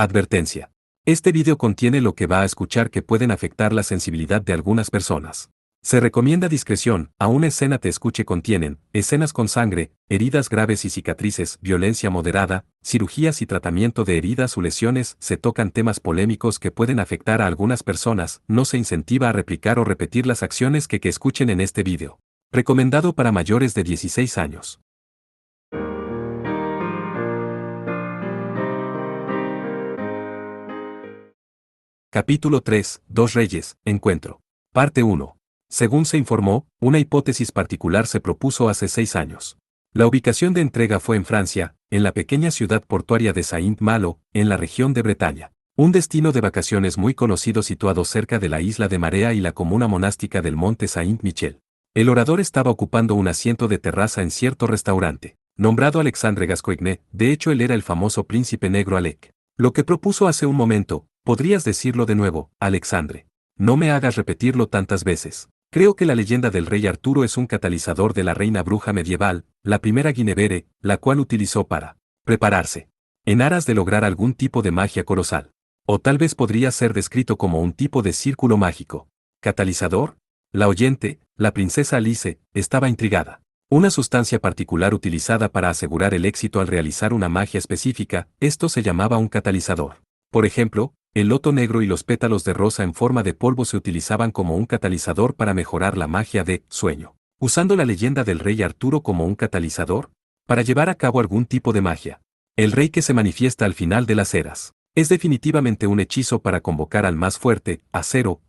Advertencia. Este video contiene lo que va a escuchar que pueden afectar la sensibilidad de algunas personas. Se recomienda discreción, a una escena te escuche contienen, escenas con sangre, heridas graves y cicatrices, violencia moderada, cirugías y tratamiento de heridas o lesiones, se tocan temas polémicos que pueden afectar a algunas personas, no se incentiva a replicar o repetir las acciones que escuchen en este video. Recomendado para mayores de 16 años. Capítulo 3, Dos Reyes, Encuentro. Parte 1. Según se informó, una hipótesis particular se propuso hace 6 años. La ubicación de entrega fue en Francia, en la pequeña ciudad portuaria de Saint-Malo, en la región de Bretaña. Un destino de vacaciones muy conocido situado cerca de la isla de Marea y la comuna monástica del monte Saint-Michel. El orador estaba ocupando un asiento de terraza en cierto restaurante, nombrado Alexandre Gascoigne, de hecho él era el famoso príncipe negro Alec. Lo que propuso hace un momento, podrías decirlo de nuevo, Alexandre. No me hagas repetirlo tantas veces. Creo que la leyenda del rey Arturo es un catalizador de la reina bruja medieval, la primera Guinevere, la cual utilizó para prepararse en aras de lograr algún tipo de magia colosal. O tal vez podría ser descrito como un tipo de círculo mágico. ¿Catalizador? La oyente, la princesa Alice, estaba intrigada. Una sustancia particular utilizada para asegurar el éxito al realizar una magia específica, esto se llamaba un catalizador. Por ejemplo, el loto negro y los pétalos de rosa en forma de polvo se utilizaban como un catalizador para mejorar la magia de sueño. Usando la leyenda del rey Arturo como un catalizador, para llevar a cabo algún tipo de magia. El rey que se manifiesta al final de las eras. Es definitivamente un hechizo para convocar al más fuerte, a 0.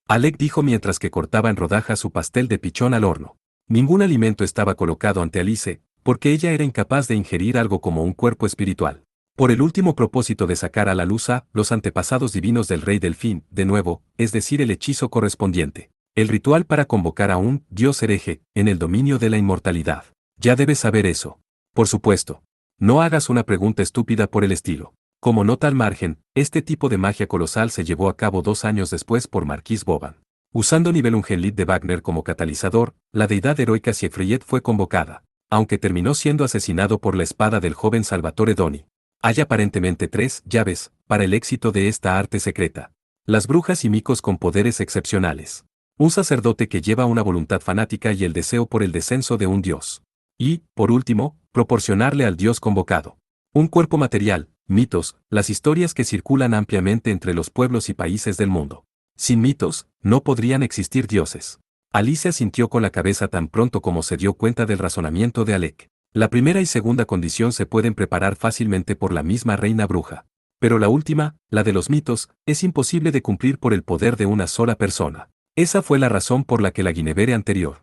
Alec dijo mientras que cortaba en rodajas su pastel de pichón al horno. Ningún alimento estaba colocado ante Alice, porque ella era incapaz de ingerir algo como un cuerpo espiritual. Por el último propósito de sacar a la luz a los antepasados divinos del rey Delfín, de nuevo, es decir el hechizo correspondiente. El ritual para convocar a un dios hereje, en el dominio de la inmortalidad. Ya debes saber eso. Por supuesto. No hagas una pregunta estúpida por el estilo. Como nota al margen, este tipo de magia colosal se llevó a cabo 2 años después por Marquis Boban. Usando Nibelungenlied de Wagner como catalizador, la deidad heroica Siegfried fue convocada, aunque terminó siendo asesinado por la espada del joven Salvatore Doni. Hay aparentemente 3 llaves para el éxito de esta arte secreta. Las brujas y micos con poderes excepcionales. Un sacerdote que lleva una voluntad fanática y el deseo por el descenso de un dios. Y, por último, proporcionarle al dios convocado un cuerpo material, mitos, las historias que circulan ampliamente entre los pueblos y países del mundo. Sin mitos, no podrían existir dioses. Alicia asintió con la cabeza tan pronto como se dio cuenta del razonamiento de Alec. La primera y segunda condición se pueden preparar fácilmente por la misma reina bruja. Pero la última, la de los mitos, es imposible de cumplir por el poder de una sola persona. Esa fue la razón por la que la Guinevere anterior.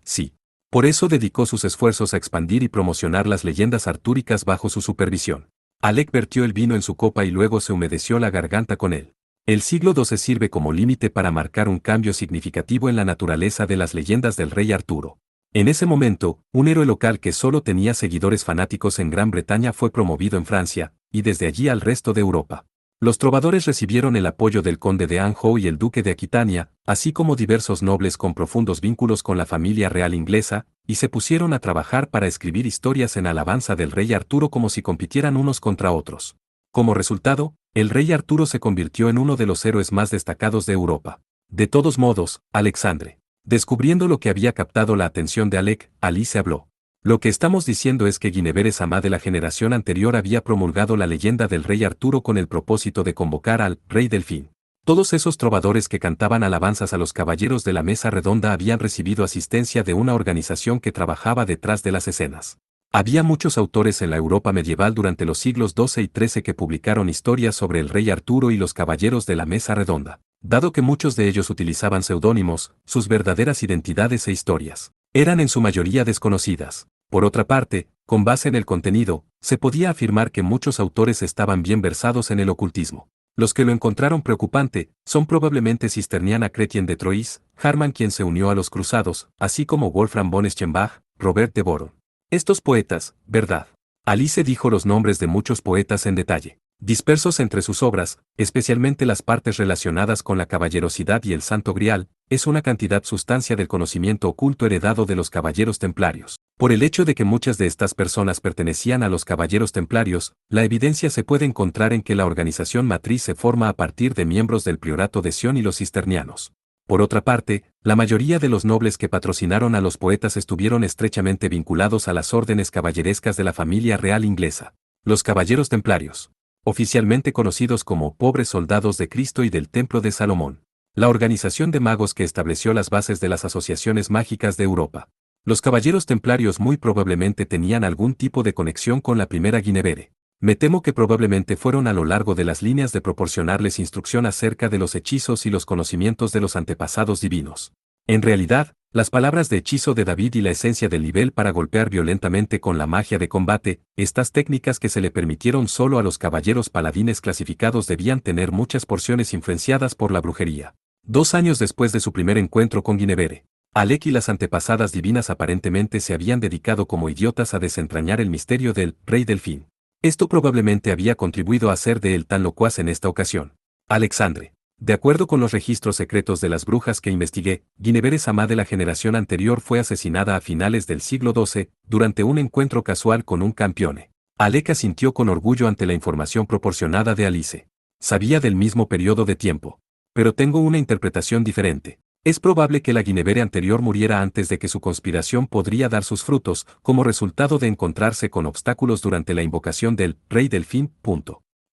Sí. Por eso dedicó sus esfuerzos a expandir y promocionar las leyendas artúricas bajo su supervisión. Alec vertió el vino en su copa y luego se humedeció la garganta con él. El siglo XII sirve como límite para marcar un cambio significativo en la naturaleza de las leyendas del rey Arturo. En ese momento, un héroe local que solo tenía seguidores fanáticos en Gran Bretaña fue promovido en Francia, y desde allí al resto de Europa. Los trovadores recibieron el apoyo del conde de Anjou y el duque de Aquitania, así como diversos nobles con profundos vínculos con la familia real inglesa, y se pusieron a trabajar para escribir historias en alabanza del rey Arturo como si compitieran unos contra otros. Como resultado, el rey Arturo se convirtió en uno de los héroes más destacados de Europa. De todos modos, Alexandre. Descubriendo lo que había captado la atención de Alec, Alice habló. Lo que estamos diciendo es que Guinevere Sama de la generación anterior había promulgado la leyenda del rey Arturo con el propósito de convocar al rey Delfín. Todos esos trovadores que cantaban alabanzas a los caballeros de la mesa redonda habían recibido asistencia de una organización que trabajaba detrás de las escenas. Había muchos autores en la Europa medieval durante los siglos XII y XIII que publicaron historias sobre el rey Arturo y los caballeros de la mesa redonda. Dado que muchos de ellos utilizaban seudónimos, sus verdaderas identidades e historias eran en su mayoría desconocidas. Por otra parte, con base en el contenido, se podía afirmar que muchos autores estaban bien versados en el ocultismo. Los que lo encontraron preocupante son probablemente Cisterniana Chrétien de Troyes, Harman quien se unió a los cruzados, así como Wolfram von Eschenbach, Robert de Boron. Estos poetas, ¿verdad? Alice dijo los nombres de muchos poetas en detalle. Dispersos entre sus obras, especialmente las partes relacionadas con la caballerosidad y el Santo Grial, es una cantidad sustancia del conocimiento oculto heredado de los caballeros templarios. Por el hecho de que muchas de estas personas pertenecían a los caballeros templarios, la evidencia se puede encontrar en que la organización matriz se forma a partir de miembros del Priorato de Sion y los cistercianos. Por otra parte, la mayoría de los nobles que patrocinaron a los poetas estuvieron estrechamente vinculados a las órdenes caballerescas de la familia real inglesa. Los caballeros templarios, oficialmente conocidos como pobres soldados de Cristo y del Templo de Salomón. La organización de magos que estableció las bases de las asociaciones mágicas de Europa. Los caballeros templarios muy probablemente tenían algún tipo de conexión con la primera Guinevere. Me temo que probablemente fueron a lo largo de las líneas de proporcionarles instrucción acerca de los hechizos y los conocimientos de los antepasados divinos. En realidad, las palabras de hechizo de David y la esencia del nivel para golpear violentamente con la magia de combate, estas técnicas que se le permitieron solo a los caballeros paladines clasificados debían tener muchas porciones influenciadas por la brujería. 2 años después de su primer encuentro con Guinevere, Alec y las antepasadas divinas aparentemente se habían dedicado como idiotas a desentrañar el misterio del Rey Delfín. Esto probablemente había contribuido a hacer de él tan locuaz en esta ocasión. Alexandre. De acuerdo con los registros secretos de las brujas que investigué, Guinevere Sama de la generación anterior fue asesinada a finales del siglo XII, durante un encuentro casual con un campione. Alec asintió con orgullo ante la información proporcionada de Alice. Sabía del mismo periodo de tiempo. Pero tengo una interpretación diferente. Es probable que la Guinevere anterior muriera antes de que su conspiración podría dar sus frutos, como resultado de encontrarse con obstáculos durante la invocación del Rey Delfín.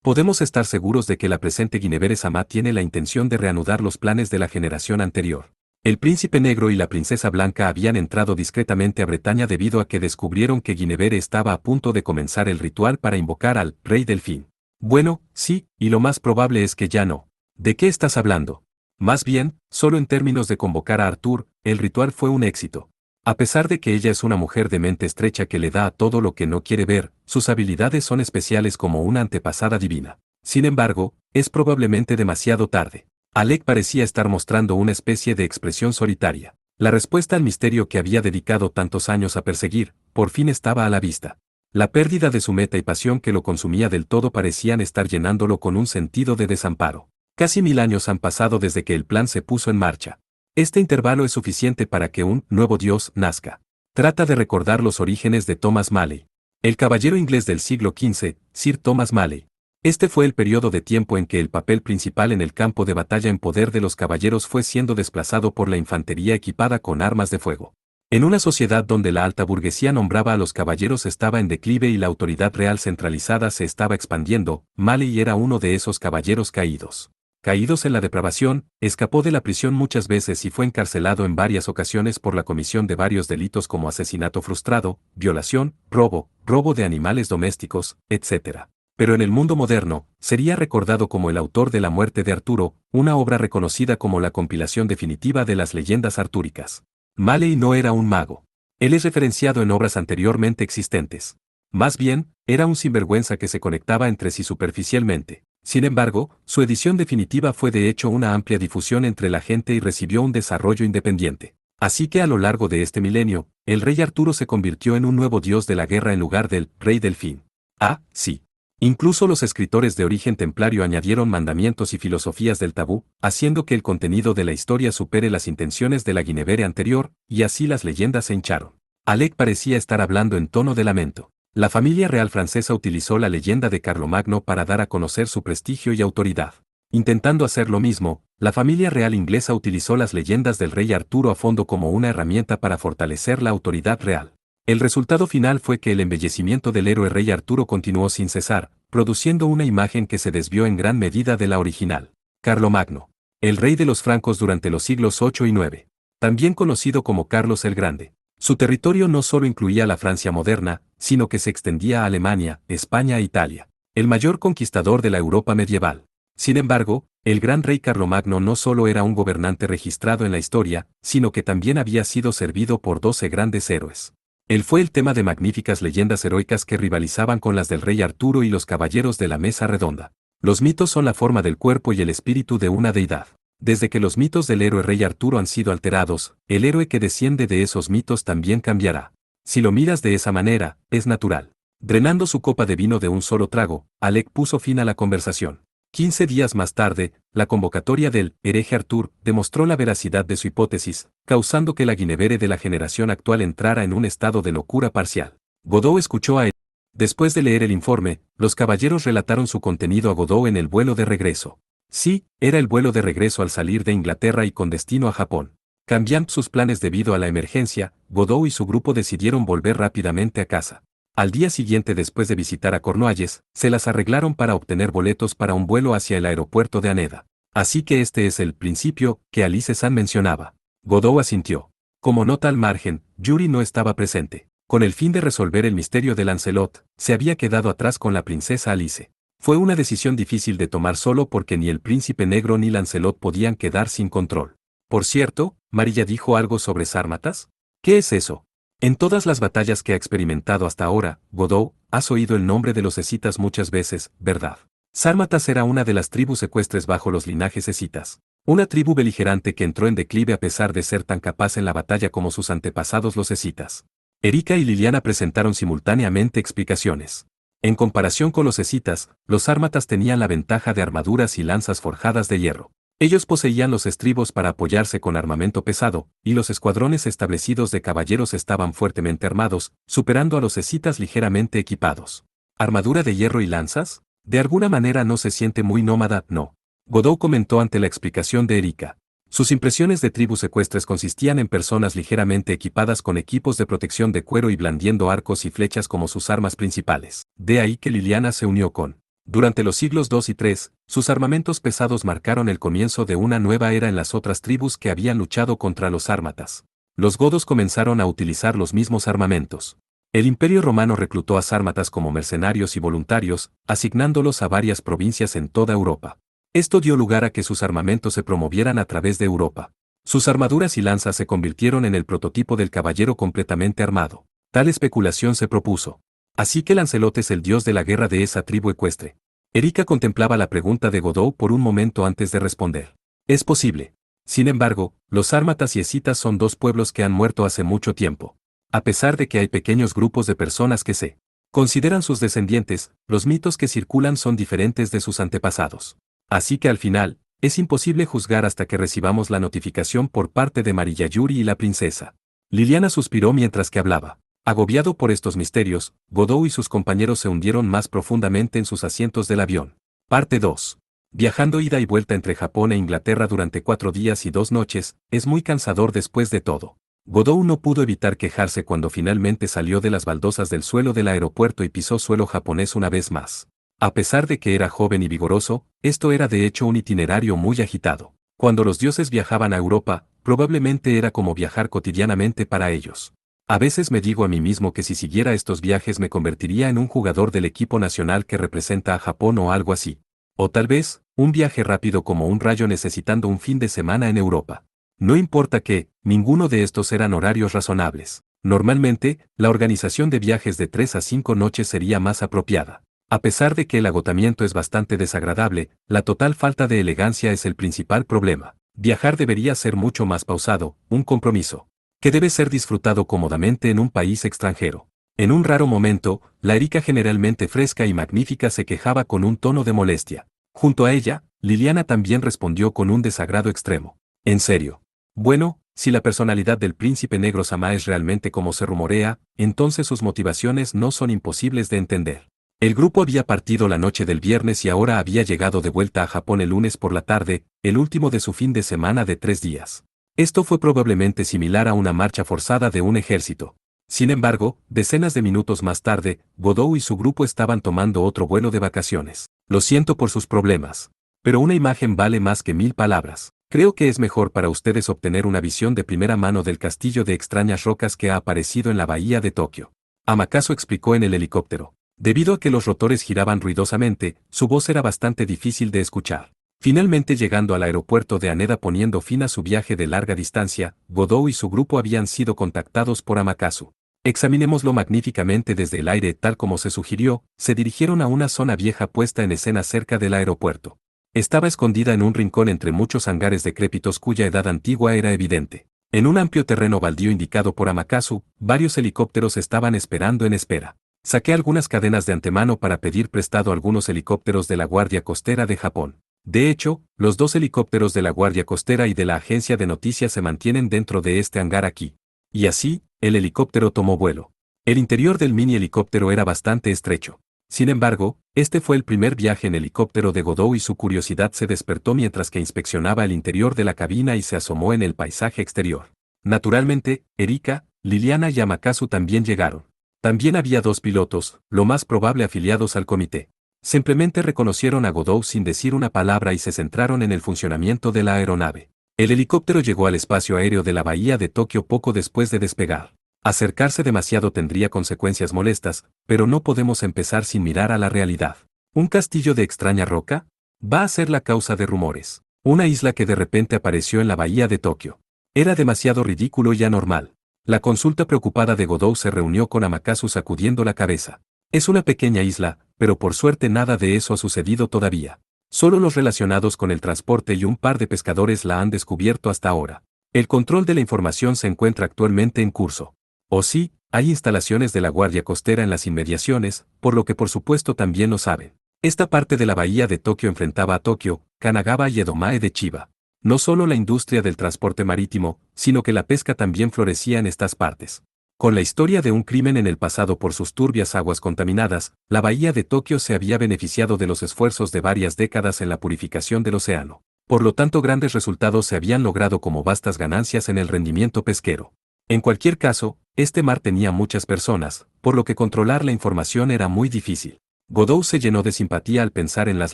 Podemos estar seguros de que la presente Guinevere Sama tiene la intención de reanudar los planes de la generación anterior. El príncipe negro y la princesa blanca habían entrado discretamente a Bretaña debido a que descubrieron que Guinevere estaba a punto de comenzar el ritual para invocar al Rey Delfín. Bueno, sí, y lo más probable es que ya no. ¿De qué estás hablando? Más bien, solo en términos de convocar a Arthur, el ritual fue un éxito. A pesar de que ella es una mujer de mente estrecha que le da a todo lo que no quiere ver, sus habilidades son especiales como una antepasada divina. Sin embargo, es probablemente demasiado tarde. Alec parecía estar mostrando una especie de expresión solitaria. La respuesta al misterio que había dedicado tantos años a perseguir, por fin estaba a la vista. La pérdida de su meta y pasión que lo consumía del todo parecían estar llenándolo con un sentido de desamparo. Casi 1000 años han pasado desde que el plan se puso en marcha. Este intervalo es suficiente para que un nuevo dios nazca. Trata de recordar los orígenes de Thomas Malley. El caballero inglés del siglo XV, Sir Thomas Malley. Este fue el periodo de tiempo en que el papel principal en el campo de batalla en poder de los caballeros fue siendo desplazado por la infantería equipada con armas de fuego. En una sociedad donde la alta burguesía nombraba a los caballeros estaba en declive y la autoridad real centralizada se estaba expandiendo, Malley era uno de esos caballeros caídos. Caídos en la depravación, escapó de la prisión muchas veces y fue encarcelado en varias ocasiones por la comisión de varios delitos como asesinato frustrado, violación, robo de animales domésticos, etc. Pero en el mundo moderno, sería recordado como el autor de La muerte de Arturo, una obra reconocida como la compilación definitiva de las leyendas artúricas. Malley no era un mago. Él es referenciado en obras anteriormente existentes. Más bien, era un sinvergüenza que se conectaba entre sí superficialmente. Sin embargo, su edición definitiva fue de hecho una amplia difusión entre la gente y recibió un desarrollo independiente. Así que a lo largo de este milenio, el rey Arturo se convirtió en un nuevo dios de la guerra en lugar del Rey Delfín. Ah, sí. Incluso los escritores de origen templario añadieron mandamientos y filosofías del tabú, haciendo que el contenido de la historia supere las intenciones de la Guinevere anterior, y así las leyendas se hincharon. Alec parecía estar hablando en tono de lamento. La familia real francesa utilizó la leyenda de Carlomagno para dar a conocer su prestigio y autoridad. Intentando hacer lo mismo, la familia real inglesa utilizó las leyendas del rey Arturo a fondo como una herramienta para fortalecer la autoridad real. El resultado final fue que el embellecimiento del héroe rey Arturo continuó sin cesar, produciendo una imagen que se desvió en gran medida de la original. Carlomagno. El rey de los francos durante los siglos 8 y 9. También conocido como Carlos el Grande. Su territorio no solo incluía la Francia moderna, sino que se extendía a Alemania, España e Italia, el mayor conquistador de la Europa medieval. Sin embargo, el gran rey Carlomagno no solo era un gobernante registrado en la historia, sino que también había sido servido por 12 grandes héroes. Él fue el tema de magníficas leyendas heroicas que rivalizaban con las del rey Arturo y los caballeros de la mesa redonda. Los mitos son la forma del cuerpo y el espíritu de una deidad. Desde que los mitos del héroe rey Arturo han sido alterados, el héroe que desciende de esos mitos también cambiará. Si lo miras de esa manera, es natural. Drenando su copa de vino de un solo trago, Alec puso fin a la conversación. 15 días más tarde, la convocatoria del hereje Arthur demostró la veracidad de su hipótesis, causando que la Guinevere de la generación actual entrara en un estado de locura parcial. Godot escuchó a él. Después de leer el informe, los caballeros relataron su contenido a Godot en el vuelo de regreso. Sí, era el vuelo de regreso al salir de Inglaterra y con destino a Japón. Cambiando sus planes debido a la emergencia, Godot y su grupo decidieron volver rápidamente a casa. Al día siguiente, después de visitar a Cornualles, se las arreglaron para obtener boletos para un vuelo hacia el aeropuerto de Haneda. Así que este es el principio que Alice-san mencionaba. Godot asintió. Como nota al margen, Yuri no estaba presente. Con el fin de resolver el misterio de Lancelot, se había quedado atrás con la princesa Alice. Fue una decisión difícil de tomar solo porque ni el príncipe negro ni Lancelot podían quedar sin control. Por cierto, Marilla dijo algo sobre sármatas. ¿Qué es eso? En todas las batallas que ha experimentado hasta ahora, Godot, has oído el nombre de los escitas muchas veces, ¿verdad? Sármatas era una de las tribus ecuestres bajo los linajes escitas. Una tribu beligerante que entró en declive a pesar de ser tan capaz en la batalla como sus antepasados los escitas. Erika y Liliana presentaron simultáneamente explicaciones. En comparación con los escitas, los sármatas tenían la ventaja de armaduras y lanzas forjadas de hierro. Ellos poseían los estribos para apoyarse con armamento pesado, y los escuadrones establecidos de caballeros estaban fuertemente armados, superando a los escitas ligeramente equipados. ¿Armadura de hierro y lanzas? De alguna manera no se siente muy nómada, ¿no? Godot comentó ante la explicación de Erika. Sus impresiones de tribus ecuestres consistían en personas ligeramente equipadas con equipos de protección de cuero y blandiendo arcos y flechas como sus armas principales. De ahí que Liliana se unió con. Durante los siglos II y III, sus armamentos pesados marcaron el comienzo de una nueva era en las otras tribus que habían luchado contra los sármatas. Los godos comenzaron a utilizar los mismos armamentos. El Imperio Romano reclutó a sármatas como mercenarios y voluntarios, asignándolos a varias provincias en toda Europa. Esto dio lugar a que sus armamentos se promovieran a través de Europa. Sus armaduras y lanzas se convirtieron en el prototipo del caballero completamente armado. Tal especulación se propuso. Así que Lancelot es el dios de la guerra de esa tribu ecuestre. Erika contemplaba la pregunta de Godot por un momento antes de responder. Es posible. Sin embargo, los sármatas y escitas son dos pueblos que han muerto hace mucho tiempo. A pesar de que hay pequeños grupos de personas que se consideran sus descendientes, los mitos que circulan son diferentes de sus antepasados. Así que al final, es imposible juzgar hasta que recibamos la notificación por parte de Marilla Yuri y la princesa. Liliana suspiró mientras que hablaba. Agobiado por estos misterios, Godot y sus compañeros se hundieron más profundamente en sus asientos del avión. Parte 2. Viajando ida y vuelta entre Japón e Inglaterra durante 4 días y 2 noches, es muy cansador después de todo. Godot no pudo evitar quejarse cuando finalmente salió de las baldosas del suelo del aeropuerto y pisó suelo japonés una vez más. A pesar de que era joven y vigoroso, esto era de hecho un itinerario muy agitado. Cuando los dioses viajaban a Europa, probablemente era como viajar cotidianamente para ellos. A veces me digo a mí mismo que si siguiera estos viajes me convertiría en un jugador del equipo nacional que representa a Japón o algo así. O tal vez, un viaje rápido como un rayo necesitando un fin de semana en Europa. No importa que, ninguno de estos eran horarios razonables. Normalmente, la organización de viajes de 3 a 5 noches sería más apropiada. A pesar de que el agotamiento es bastante desagradable, la total falta de elegancia es el principal problema. Viajar debería ser mucho más pausado, un compromiso que debe ser disfrutado cómodamente en un país extranjero. En un raro momento, la Erika generalmente fresca y magnífica se quejaba con un tono de molestia. Junto a ella, Liliana también respondió con un desagrado extremo. ¿En serio? Bueno, si la personalidad del príncipe negro Sama es realmente como se rumorea, entonces sus motivaciones no son imposibles de entender. El grupo había partido la noche del viernes y ahora había llegado de vuelta a Japón el lunes por la tarde, el último de su fin de semana de 3 días. Esto fue probablemente similar a una marcha forzada de un ejército. Sin embargo, decenas de minutos más tarde, Godot y su grupo estaban tomando otro vuelo de vacaciones. Lo siento por sus problemas. Pero una imagen vale más que 1000 palabras. Creo que es mejor para ustedes obtener una visión de primera mano del castillo de extrañas rocas que ha aparecido en la bahía de Tokio. Amakasu explicó en el helicóptero. Debido a que los rotores giraban ruidosamente, su voz era bastante difícil de escuchar. Finalmente llegando al aeropuerto de Haneda poniendo fin a su viaje de larga distancia, Godot y su grupo habían sido contactados por Amakasu. Examinémoslo magníficamente desde el aire tal como se sugirió, se dirigieron a una zona vieja puesta en escena cerca del aeropuerto. Estaba escondida en un rincón entre muchos hangares decrépitos cuya edad antigua era evidente. En un amplio terreno baldío indicado por Amakasu, varios helicópteros estaban esperando en espera. Saqué algunas cadenas de antemano para pedir prestado algunos helicópteros de la Guardia Costera de Japón. De hecho, los dos helicópteros de la Guardia Costera y de la agencia de noticias se mantienen dentro de este hangar aquí. Y así, el helicóptero tomó vuelo. El interior del mini helicóptero era bastante estrecho. Sin embargo, este fue el primer viaje en helicóptero de Godot y su curiosidad se despertó mientras que inspeccionaba el interior de la cabina y se asomó en el paisaje exterior. Naturalmente, Erika, Liliana y Amakasu también llegaron. También había dos pilotos, lo más probable afiliados al comité. Simplemente reconocieron a Godot sin decir una palabra y se centraron en el funcionamiento de la aeronave. El helicóptero llegó al espacio aéreo de la bahía de Tokio poco después de despegar. Acercarse demasiado tendría consecuencias molestas, pero no podemos empezar sin mirar a la realidad. ¿Un castillo de extraña roca? Va a ser la causa de rumores. Una isla que de repente apareció en la bahía de Tokio. Era demasiado ridículo y anormal. La consulta preocupada de Godot se reunió con Amakasu sacudiendo la cabeza. Es una pequeña isla, pero por suerte nada de eso ha sucedido todavía. Solo los relacionados con el transporte y un par de pescadores la han descubierto hasta ahora. El control de la información se encuentra actualmente en curso. O sí, hay instalaciones de la Guardia Costera en las inmediaciones, por lo que por supuesto también lo saben. Esta parte de la bahía de Tokio enfrentaba a Tokio, Kanagawa y Edomae de Chiba. No solo la industria del transporte marítimo, sino que la pesca también florecía en estas partes. Con la historia de un crimen en el pasado por sus turbias aguas contaminadas, la bahía de Tokio se había beneficiado de los esfuerzos de varias décadas en la purificación del océano. Por lo tanto, grandes resultados se habían logrado como vastas ganancias en el rendimiento pesquero. En cualquier caso, este mar tenía muchas personas, por lo que controlar la información era muy difícil. Godot se llenó de simpatía al pensar en las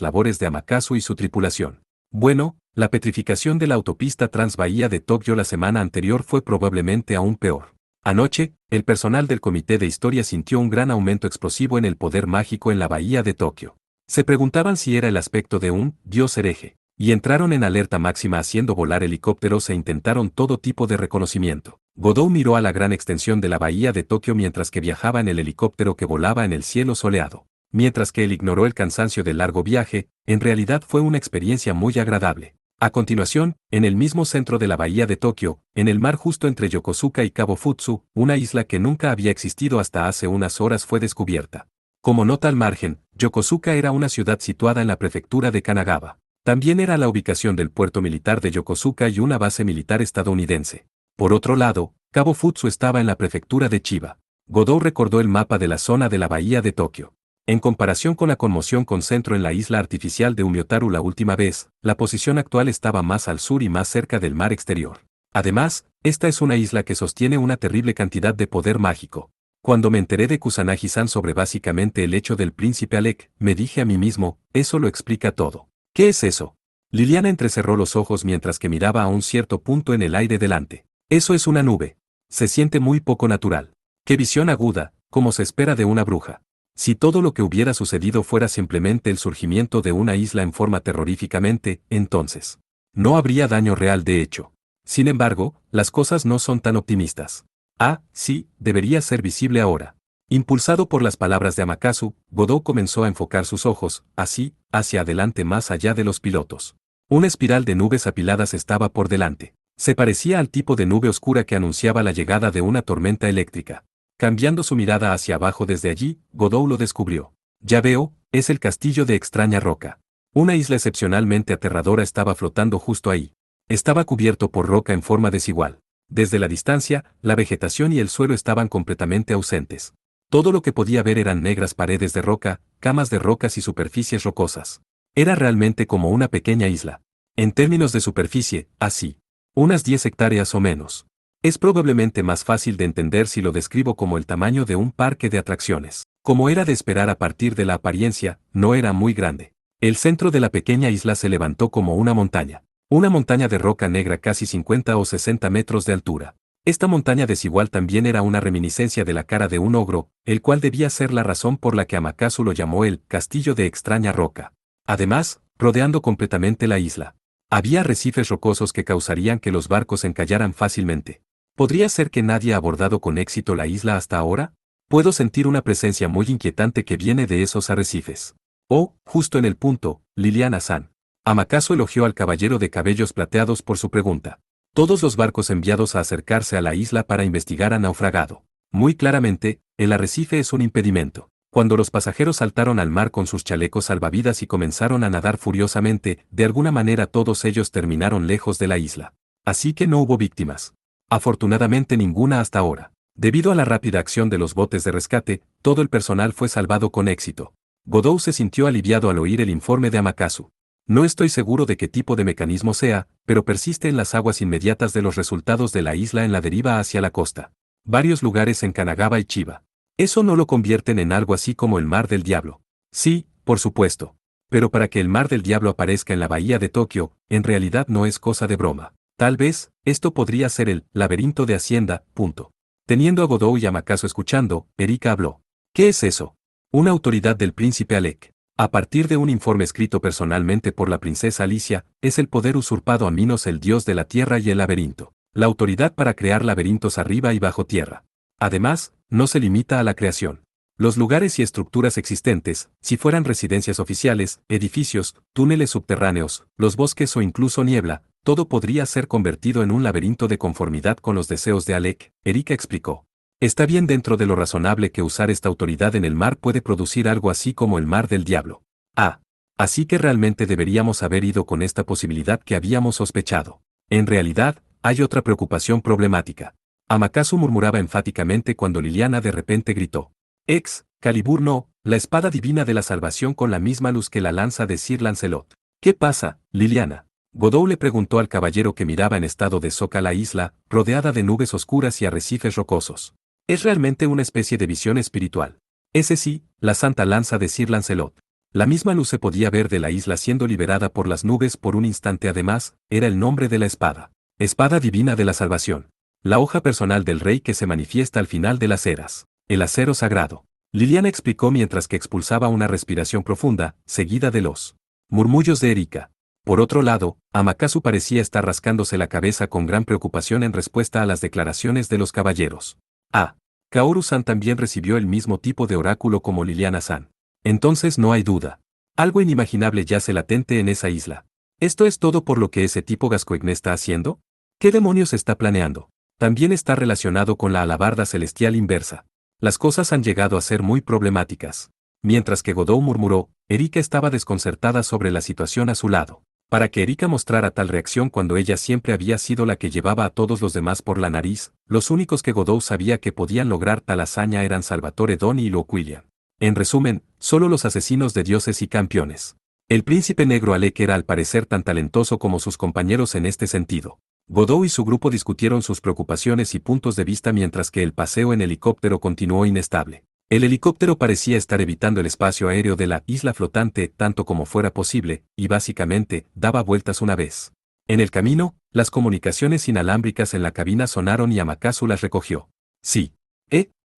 labores de Amakasu y su tripulación. Bueno, la petrificación de la autopista Transbahía de Tokio la semana anterior fue probablemente aún peor. Anoche, el personal del Comité de Historia sintió un gran aumento explosivo en el poder mágico en la bahía de Tokio. Se preguntaban si era el aspecto de un dios hereje, y entraron en alerta máxima haciendo volar helicópteros e intentaron todo tipo de reconocimiento. Godot miró a la gran extensión de la bahía de Tokio mientras que viajaba en el helicóptero que volaba en el cielo soleado. Mientras que él ignoró el cansancio del largo viaje, en realidad fue una experiencia muy agradable. A continuación, en el mismo centro de la bahía de Tokio, en el mar justo entre Yokosuka y Cabo Futsu, una isla que nunca había existido hasta hace unas horas fue descubierta. Como nota al margen, Yokosuka era una ciudad situada en la prefectura de Kanagawa. También era la ubicación del puerto militar de Yokosuka y una base militar estadounidense. Por otro lado, Cabo Futsu estaba en la prefectura de Chiba. Godot recordó el mapa de la zona de la bahía de Tokio. En comparación con la conmoción con centro en la isla artificial de Umiotaru la última vez, la posición actual estaba más al sur y más cerca del mar exterior. Además, esta es una isla que sostiene una terrible cantidad de poder mágico. Cuando me enteré de Kusanagi-san sobre básicamente el hecho del príncipe Alec, me dije a mí mismo, eso lo explica todo. ¿Qué es eso? Liliana entrecerró los ojos mientras que miraba a un cierto punto en el aire delante. Eso es una nube. Se siente muy poco natural. Qué visión aguda, como se espera de una bruja. Si todo lo que hubiera sucedido fuera simplemente el surgimiento de una isla en forma terroríficamente, entonces no habría daño real de hecho. Sin embargo, las cosas no son tan optimistas. Ah, sí, debería ser visible ahora. Impulsado por las palabras de Amakasu, Godot comenzó a enfocar sus ojos, así, hacia adelante más allá de los pilotos. Una espiral de nubes apiladas estaba por delante. Se parecía al tipo de nube oscura que anunciaba la llegada de una tormenta eléctrica. Cambiando su mirada hacia abajo desde allí, Godot lo descubrió. Ya veo, es el castillo de extraña roca. Una isla excepcionalmente aterradora estaba flotando justo ahí. Estaba cubierto por roca en forma desigual. Desde la distancia, la vegetación y el suelo estaban completamente ausentes. Todo lo que podía ver eran negras paredes de roca, camas de rocas y superficies rocosas. Era realmente como una pequeña isla. En términos de superficie, así. Unas 10 hectáreas o menos. Es probablemente más fácil de entender si lo describo como el tamaño de un parque de atracciones. Como era de esperar a partir de la apariencia, no era muy grande. El centro de la pequeña isla se levantó como una montaña. Una montaña de roca negra casi 50 o 60 metros de altura. Esta montaña desigual también era una reminiscencia de la cara de un ogro, el cual debía ser la razón por la que Amakasu lo llamó el castillo de extraña roca. Además, rodeando completamente la isla, había arrecifes rocosos que causarían que los barcos encallaran fácilmente. ¿Podría ser que nadie ha abordado con éxito la isla hasta ahora? Puedo sentir una presencia muy inquietante que viene de esos arrecifes. Oh, justo en el punto, Liliana-san. Amakasu elogió al caballero de cabellos plateados por su pregunta. Todos los barcos enviados a acercarse a la isla para investigar han naufragado. Muy claramente, el arrecife es un impedimento. Cuando los pasajeros saltaron al mar con sus chalecos salvavidas y comenzaron a nadar furiosamente, de alguna manera todos ellos terminaron lejos de la isla. Así que no hubo víctimas. Afortunadamente ninguna hasta ahora. Debido a la rápida acción de los botes de rescate, todo el personal fue salvado con éxito. Godot se sintió aliviado al oír el informe de Amakasu. No estoy seguro de qué tipo de mecanismo sea, pero persiste en las aguas inmediatas de los resultados de la isla en la deriva hacia la costa. Varios lugares en Kanagawa y Chiba. Eso no lo convierten en algo así como el Mar del Diablo. Sí, por supuesto. Pero para que el Mar del Diablo aparezca en la bahía de Tokio, en realidad no es cosa de broma. Tal vez, esto podría ser el laberinto de Hacienda, punto. Teniendo a Godot y a Amakasu escuchando, Erika habló. ¿Qué es eso? Una autoridad del príncipe Alec. A partir de un informe escrito personalmente por la princesa Alicia, es el poder usurpado a Minos, el dios de la tierra y el laberinto. La autoridad para crear laberintos arriba y bajo tierra. Además, no se limita a la creación. Los lugares y estructuras existentes, si fueran residencias oficiales, edificios, túneles subterráneos, los bosques o incluso niebla, todo podría ser convertido en un laberinto de conformidad con los deseos de Alec, Erika explicó. Está bien dentro de lo razonable que usar esta autoridad en el mar puede producir algo así como el Mar del Diablo. Ah, así que realmente deberíamos haber ido con esta posibilidad que habíamos sospechado. En realidad, hay otra preocupación problemática. Amakasu murmuraba enfáticamente cuando Liliana de repente gritó. Excalibur no, la espada divina de la salvación con la misma luz que la lanza de Sir Lancelot. ¿Qué pasa, Liliana? Godot le preguntó al caballero que miraba en estado de shock a la isla, rodeada de nubes oscuras y arrecifes rocosos. Es realmente una especie de visión espiritual. Ese sí, la santa lanza de Sir Lancelot. La misma luz se podía ver de la isla siendo liberada por las nubes por un instante. Además, era el nombre de la espada. Espada divina de la salvación. La hoja personal del rey que se manifiesta al final de las eras. El acero sagrado. Liliana explicó mientras que expulsaba una respiración profunda, seguida de los murmullos de Erika. Por otro lado, Amakasu parecía estar rascándose la cabeza con gran preocupación en respuesta a las declaraciones de los caballeros. Ah, Kaoru-san también recibió el mismo tipo de oráculo como Liliana-san. Entonces no hay duda. Algo inimaginable yace latente en esa isla. ¿Esto es todo por lo que ese tipo Gascoigne está haciendo? ¿Qué demonios está planeando? También está relacionado con la alabarda celestial inversa. Las cosas han llegado a ser muy problemáticas. Mientras que Godot murmuró, Erika estaba desconcertada sobre la situación a su lado. Para que Erika mostrara tal reacción cuando ella siempre había sido la que llevaba a todos los demás por la nariz, los únicos que Godot sabía que podían lograr tal hazaña eran Salvatore Doni y Luke William. En resumen, solo los asesinos de dioses y campeones. El príncipe negro Alec era al parecer tan talentoso como sus compañeros en este sentido. Godot y su grupo discutieron sus preocupaciones y puntos de vista mientras que el paseo en helicóptero continuó inestable. El helicóptero parecía estar evitando el espacio aéreo de la isla flotante tanto como fuera posible, y básicamente, daba vueltas una vez. En el camino, las comunicaciones inalámbricas en la cabina sonaron y Amakasu las recogió. Sí.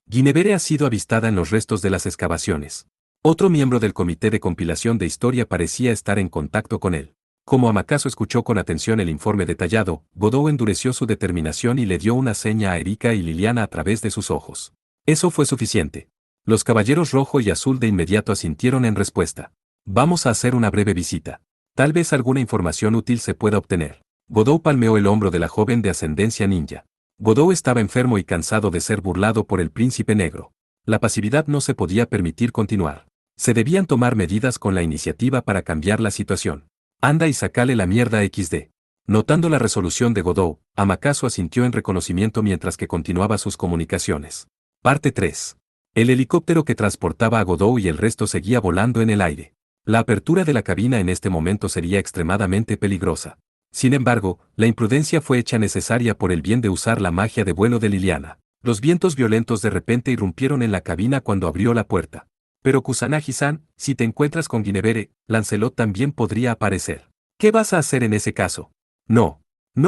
Guinevere ha sido avistada en los restos de las excavaciones. Otro miembro del comité de compilación de historia parecía estar en contacto con él. Como Amakasu escuchó con atención el informe detallado, Godot endureció su determinación y le dio una seña a Erika y Liliana a través de sus ojos. Eso fue suficiente. Los caballeros rojo y azul de inmediato asintieron en respuesta. Vamos a hacer una breve visita. Tal vez alguna información útil se pueda obtener. Godot palmeó el hombro de la joven de ascendencia ninja. Godot estaba enfermo y cansado de ser burlado por el príncipe negro. La pasividad no se podía permitir continuar. Se debían tomar medidas con la iniciativa para cambiar la situación. Anda y sacale la mierda XD. Notando la resolución de Godot, Amakasu asintió en reconocimiento mientras que continuaba sus comunicaciones. Parte 3. El helicóptero que transportaba a Godot y el resto seguía volando en el aire. La apertura de la cabina en este momento sería extremadamente peligrosa. Sin embargo, la imprudencia fue hecha necesaria por el bien de usar la magia de vuelo de Liliana. Los vientos violentos de repente irrumpieron en la cabina cuando abrió la puerta. Pero Kusanagi-san, si te encuentras con Guinevere, Lancelot también podría aparecer. ¿Qué vas a hacer en ese caso? No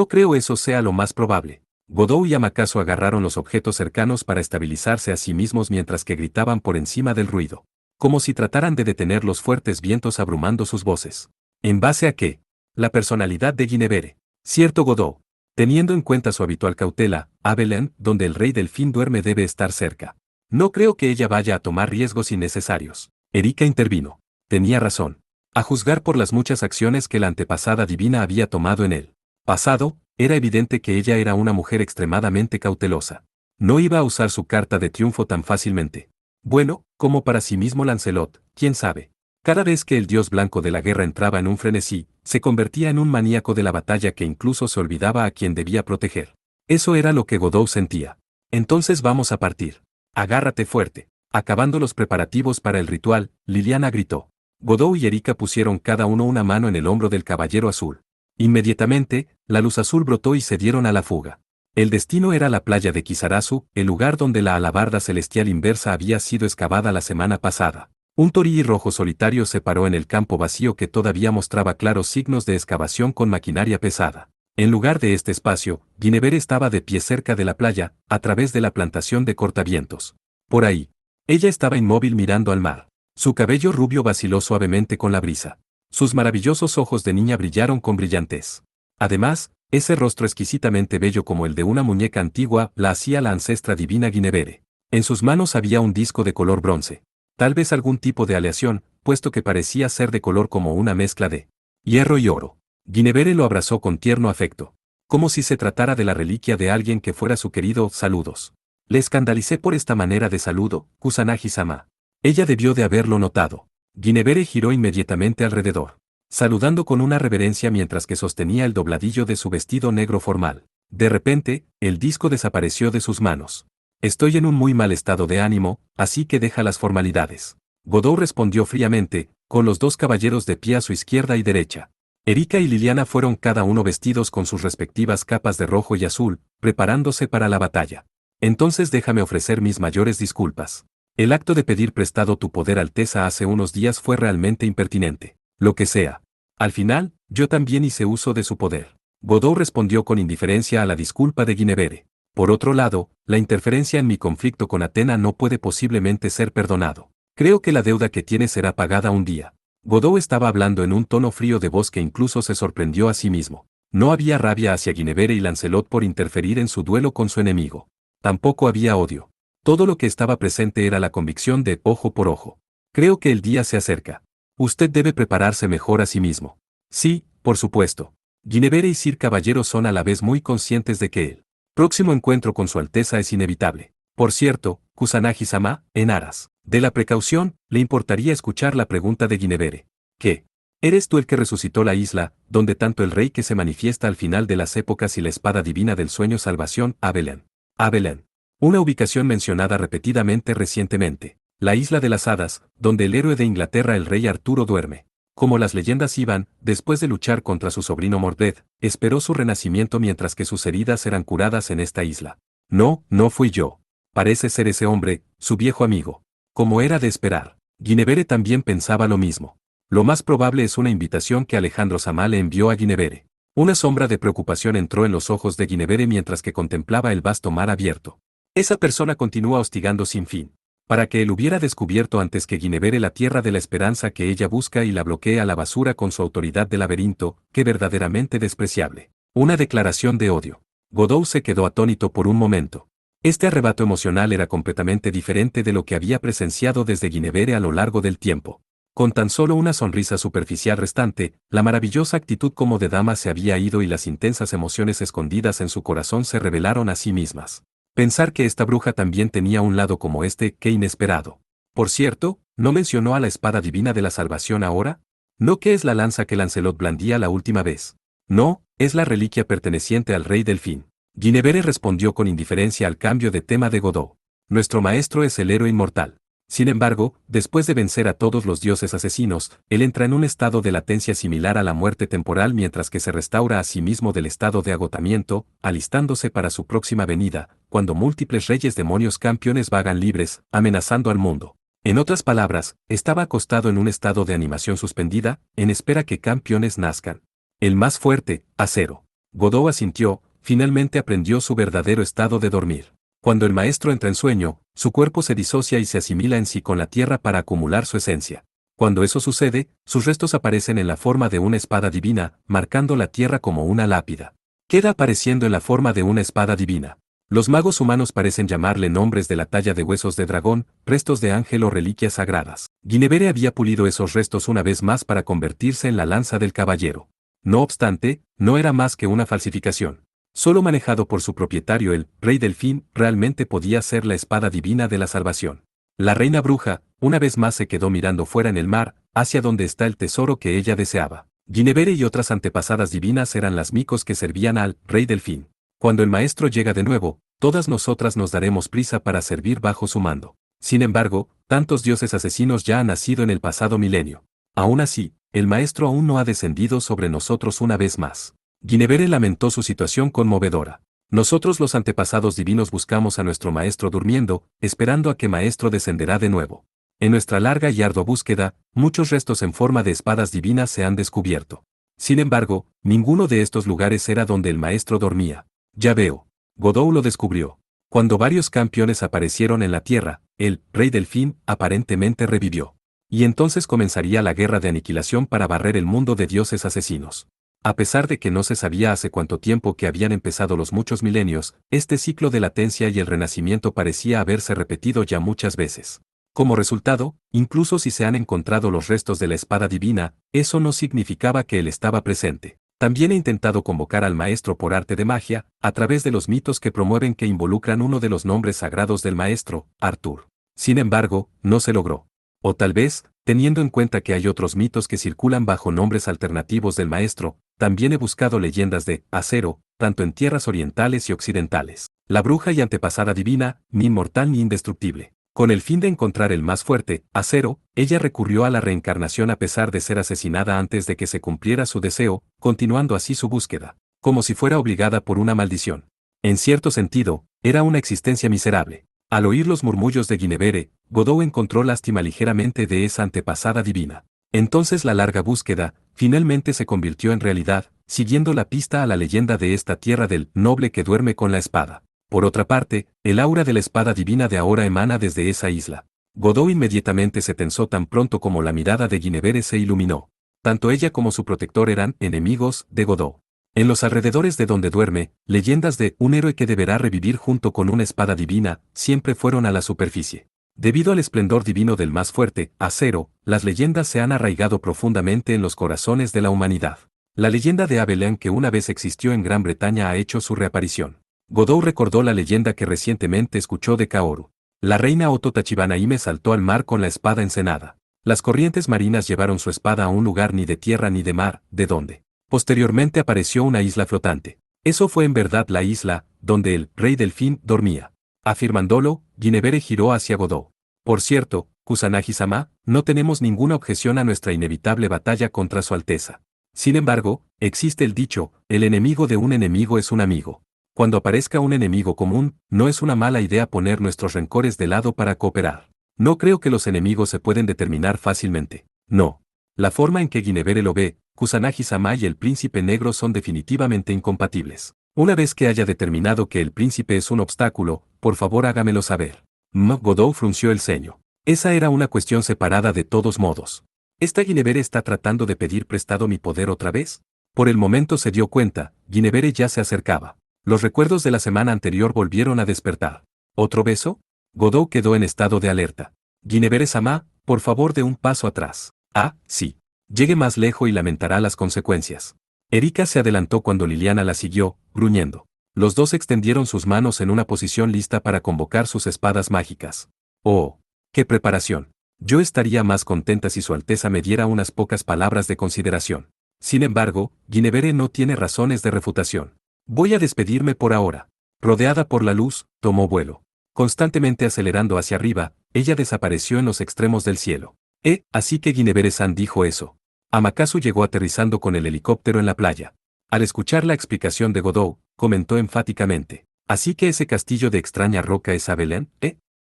creo eso sea lo más probable. Godot y Amakasu agarraron los objetos cercanos para estabilizarse a sí mismos mientras que gritaban por encima del ruido. Como si trataran de detener los fuertes vientos abrumando sus voces. ¿En base a qué? La personalidad de Guinevere. Cierto Godot. Teniendo en cuenta su habitual cautela, Avelin, donde el rey delfín duerme debe estar cerca. No creo que ella vaya a tomar riesgos innecesarios. Erika intervino. Tenía razón. A juzgar por las muchas acciones que la antepasada divina había tomado en el pasado, era evidente que ella era una mujer extremadamente cautelosa. No iba a usar su carta de triunfo tan fácilmente. Bueno, como para sí mismo Lancelot, quién sabe. Cada vez que el dios blanco de la guerra entraba en un frenesí, se convertía en un maníaco de la batalla que incluso se olvidaba a quien debía proteger. Eso era lo que Godot sentía. Entonces vamos a partir. Agárrate fuerte. Acabando los preparativos para el ritual, Liliana gritó. Godot y Erika pusieron cada uno una mano en el hombro del caballero azul. Inmediatamente, la luz azul brotó y se dieron a la fuga. El destino era la playa de Kisarazu, el lugar donde la alabarda celestial inversa había sido excavada la semana pasada. Un torii rojo solitario se paró en el campo vacío que todavía mostraba claros signos de excavación con maquinaria pesada. En lugar de este espacio, Guinevere estaba de pie cerca de la playa, a través de la plantación de cortavientos. Por ahí. Ella estaba inmóvil mirando al mar. Su cabello rubio vaciló suavemente con la brisa. Sus maravillosos ojos de niña brillaron con brillantez. Además, ese rostro exquisitamente bello como el de una muñeca antigua la hacía la ancestra divina Guinevere. En sus manos había un disco de color bronce. Tal vez algún tipo de aleación, puesto que parecía ser de color como una mezcla de hierro y oro. Guinevere lo abrazó con tierno afecto. Como si se tratara de la reliquia de alguien que fuera su querido. Saludos. Le escandalicé por esta manera de saludo, Kusanagi-sama. Ella debió de haberlo notado. Guinevere giró inmediatamente alrededor, saludando con una reverencia mientras que sostenía el dobladillo de su vestido negro formal. De repente, el disco desapareció de sus manos. Estoy en un muy mal estado de ánimo, así que deja las formalidades. Godot respondió fríamente, con los dos caballeros de pie a su izquierda y derecha. Erika y Liliana fueron cada uno vestidos con sus respectivas capas de rojo y azul, preparándose para la batalla. Entonces déjame ofrecer mis mayores disculpas. El acto de pedir prestado tu poder Alteza hace unos días fue realmente impertinente. Lo que sea. Al final, yo también hice uso de su poder. Godot respondió con indiferencia a la disculpa de Guinevere. Por otro lado, la interferencia en mi conflicto con Atena no puede posiblemente ser perdonado. Creo que la deuda que tiene será pagada un día. Godot estaba hablando en un tono frío de voz que incluso se sorprendió a sí mismo. No había rabia hacia Guinevere y Lancelot por interferir en su duelo con su enemigo. Tampoco había odio. Todo lo que estaba presente era la convicción de ojo por ojo. Creo que el día se acerca. Usted debe prepararse mejor a sí mismo. Sí, por supuesto. Guinevere y Sir Caballero son a la vez muy conscientes de que el próximo encuentro con su Alteza es inevitable. Por cierto, Kusanagi-sama, en aras de la precaución, le importaría escuchar la pregunta de Guinevere. ¿Qué? ¿Eres tú el que resucitó la isla, donde tanto el rey que se manifiesta al final de las épocas y la espada divina del sueño salvación, Abelén? Abelén. Una ubicación mencionada repetidamente recientemente. La isla de las hadas, donde el héroe de Inglaterra el rey Arturo duerme. Como las leyendas iban, después de luchar contra su sobrino Mordred, esperó su renacimiento mientras que sus heridas eran curadas en esta isla. No, no fui yo. Parece ser ese hombre, su viejo amigo. Como era de esperar. Guinevere también pensaba lo mismo. Lo más probable es una invitación que Alejandro Sama le envió a Guinevere. Una sombra de preocupación entró en los ojos de Guinevere mientras que contemplaba el vasto mar abierto. Esa persona continúa hostigando sin fin. Para que él hubiera descubierto antes que Guinevere la tierra de la esperanza que ella busca y la bloquea a la basura con su autoridad de laberinto, que verdaderamente despreciable. Una declaración de odio. Godot se quedó atónito por un momento. Este arrebato emocional era completamente diferente de lo que había presenciado desde Guinevere a lo largo del tiempo. Con tan solo una sonrisa superficial restante, la maravillosa actitud como de dama se había ido y las intensas emociones escondidas en su corazón se revelaron a sí mismas. Pensar que esta bruja también tenía un lado como este, qué inesperado. Por cierto, ¿no mencionó a la espada divina de la salvación ahora? ¿No que es la lanza que Lancelot blandía la última vez? No, es la reliquia perteneciente al rey Delfín. Guinevere respondió con indiferencia al cambio de tema de Godot. Nuestro maestro es el héroe inmortal. Sin embargo, después de vencer a todos los dioses asesinos, él entra en un estado de latencia similar a la muerte temporal mientras que se restaura a sí mismo del estado de agotamiento, alistándose para su próxima venida, cuando múltiples reyes demonios campeones vagan libres, amenazando al mundo. En otras palabras, estaba acostado en un estado de animación suspendida, en espera que campeones nazcan. El más fuerte, acero. Godot asintió, finalmente aprendió su verdadero estado de dormir. Cuando el maestro entra en sueño, su cuerpo se disocia y se asimila en sí con la tierra para acumular su esencia. Cuando eso sucede, sus restos aparecen en la forma de una espada divina, marcando la tierra como una lápida. Queda apareciendo en la forma de una espada divina. Los magos humanos parecen llamarle nombres de la talla de huesos de dragón, restos de ángel o reliquias sagradas. Guinevere había pulido esos restos una vez más para convertirse en la lanza del caballero. No obstante, no era más que una falsificación. Solo manejado por su propietario, el Rey Delfín, realmente podía ser la espada divina de la salvación. La reina bruja, una vez más se quedó mirando fuera en el mar, hacia donde está el tesoro que ella deseaba. Guinevere y otras antepasadas divinas eran las micos que servían al Rey Delfín. Cuando el maestro llega de nuevo, todas nosotras nos daremos prisa para servir bajo su mando. Sin embargo, tantos dioses asesinos ya han nacido en el pasado milenio. Aún así, el maestro aún no ha descendido sobre nosotros una vez más. Guinevere lamentó su situación conmovedora. Nosotros los antepasados divinos buscamos a nuestro maestro durmiendo, esperando a que maestro descenderá de nuevo. En nuestra larga y ardua búsqueda, muchos restos en forma de espadas divinas se han descubierto. Sin embargo, ninguno de estos lugares era donde el maestro dormía. Ya veo. Godot lo descubrió. Cuando varios campeones aparecieron en la tierra, el Rey Delfín aparentemente revivió. Y entonces comenzaría la guerra de aniquilación para barrer el mundo de dioses asesinos. A pesar de que no se sabía hace cuánto tiempo que habían empezado los muchos milenios, este ciclo de latencia y el renacimiento parecía haberse repetido ya muchas veces. Como resultado, incluso si se han encontrado los restos de la espada divina, eso no significaba que él estaba presente. También he intentado convocar al maestro por arte de magia, a través de los mitos que promueven que involucran uno de los nombres sagrados del maestro, Arthur. Sin embargo, no se logró. O tal vez, teniendo en cuenta que hay otros mitos que circulan bajo nombres alternativos del maestro, también he buscado leyendas de acero, tanto en tierras orientales y occidentales. La bruja y antepasada divina, ni inmortal ni indestructible. Con el fin de encontrar el más fuerte, acero, ella recurrió a la reencarnación a pesar de ser asesinada antes de que se cumpliera su deseo, continuando así su búsqueda, como si fuera obligada por una maldición. En cierto sentido, era una existencia miserable. Al oír los murmullos de Guinevere, Godot encontró lástima ligeramente de esa antepasada divina. Entonces la larga búsqueda, finalmente se convirtió en realidad, siguiendo la pista a la leyenda de esta tierra del noble que duerme con la espada. Por otra parte, el aura de la espada divina de ahora emana desde esa isla. Godot inmediatamente se tensó tan pronto como la mirada de Guinevere se iluminó. Tanto ella como su protector eran enemigos de Godot. En los alrededores de donde duerme, leyendas de un héroe que deberá revivir junto con una espada divina, siempre fueron a la superficie. Debido al esplendor divino del más fuerte, acero, las leyendas se han arraigado profundamente en los corazones de la humanidad. La leyenda de Abelán que una vez existió en Gran Bretaña ha hecho su reaparición. Godot recordó la leyenda que recientemente escuchó de Kaoru. La reina Oto Tachibanaime saltó al mar con la espada encenada. Las corrientes marinas llevaron su espada a un lugar ni de tierra ni de mar, de donde posteriormente apareció una isla flotante. Eso fue en verdad la isla, donde el Rey Delfín dormía. Afirmándolo, Guinevere giró hacia Godot. Por cierto, Kusanagi-sama, no tenemos ninguna objeción a nuestra inevitable batalla contra su Alteza. Sin embargo, existe el dicho, el enemigo de un enemigo es un amigo. Cuando aparezca un enemigo común, no es una mala idea poner nuestros rencores de lado para cooperar. No creo que los enemigos se pueden determinar fácilmente. No. La forma en que Guinevere lo ve, Kusanagi-sama y el príncipe negro son definitivamente incompatibles. Una vez que haya determinado que el príncipe es un obstáculo, por favor hágamelo saber. Godot frunció el ceño. Esa era una cuestión separada de todos modos. ¿Esta Guinevere está tratando de pedir prestado mi poder otra vez? Por el momento se dio cuenta, Guinevere ya se acercaba. Los recuerdos de la semana anterior volvieron a despertar. ¿Otro beso? Godot quedó en estado de alerta. Guinevere-sama, por favor dé un paso atrás. Ah, sí. Llegue más lejos y lamentará las consecuencias. Erika se adelantó cuando Liliana la siguió, gruñendo. Los dos extendieron sus manos en una posición lista para convocar sus espadas mágicas. ¡Oh! ¡Qué preparación! Yo estaría más contenta si Su Alteza me diera unas pocas palabras de consideración. Sin embargo, Guinevere no tiene razones de refutación. Voy a despedirme por ahora. Rodeada por la luz, tomó vuelo. Constantemente acelerando hacia arriba, ella desapareció en los extremos del cielo. Así que Guinevere-san dijo eso. Amakasu llegó aterrizando con el helicóptero en la playa. Al escuchar la explicación de Godot, comentó enfáticamente. ¿Así que ese castillo de extraña roca es Abelán?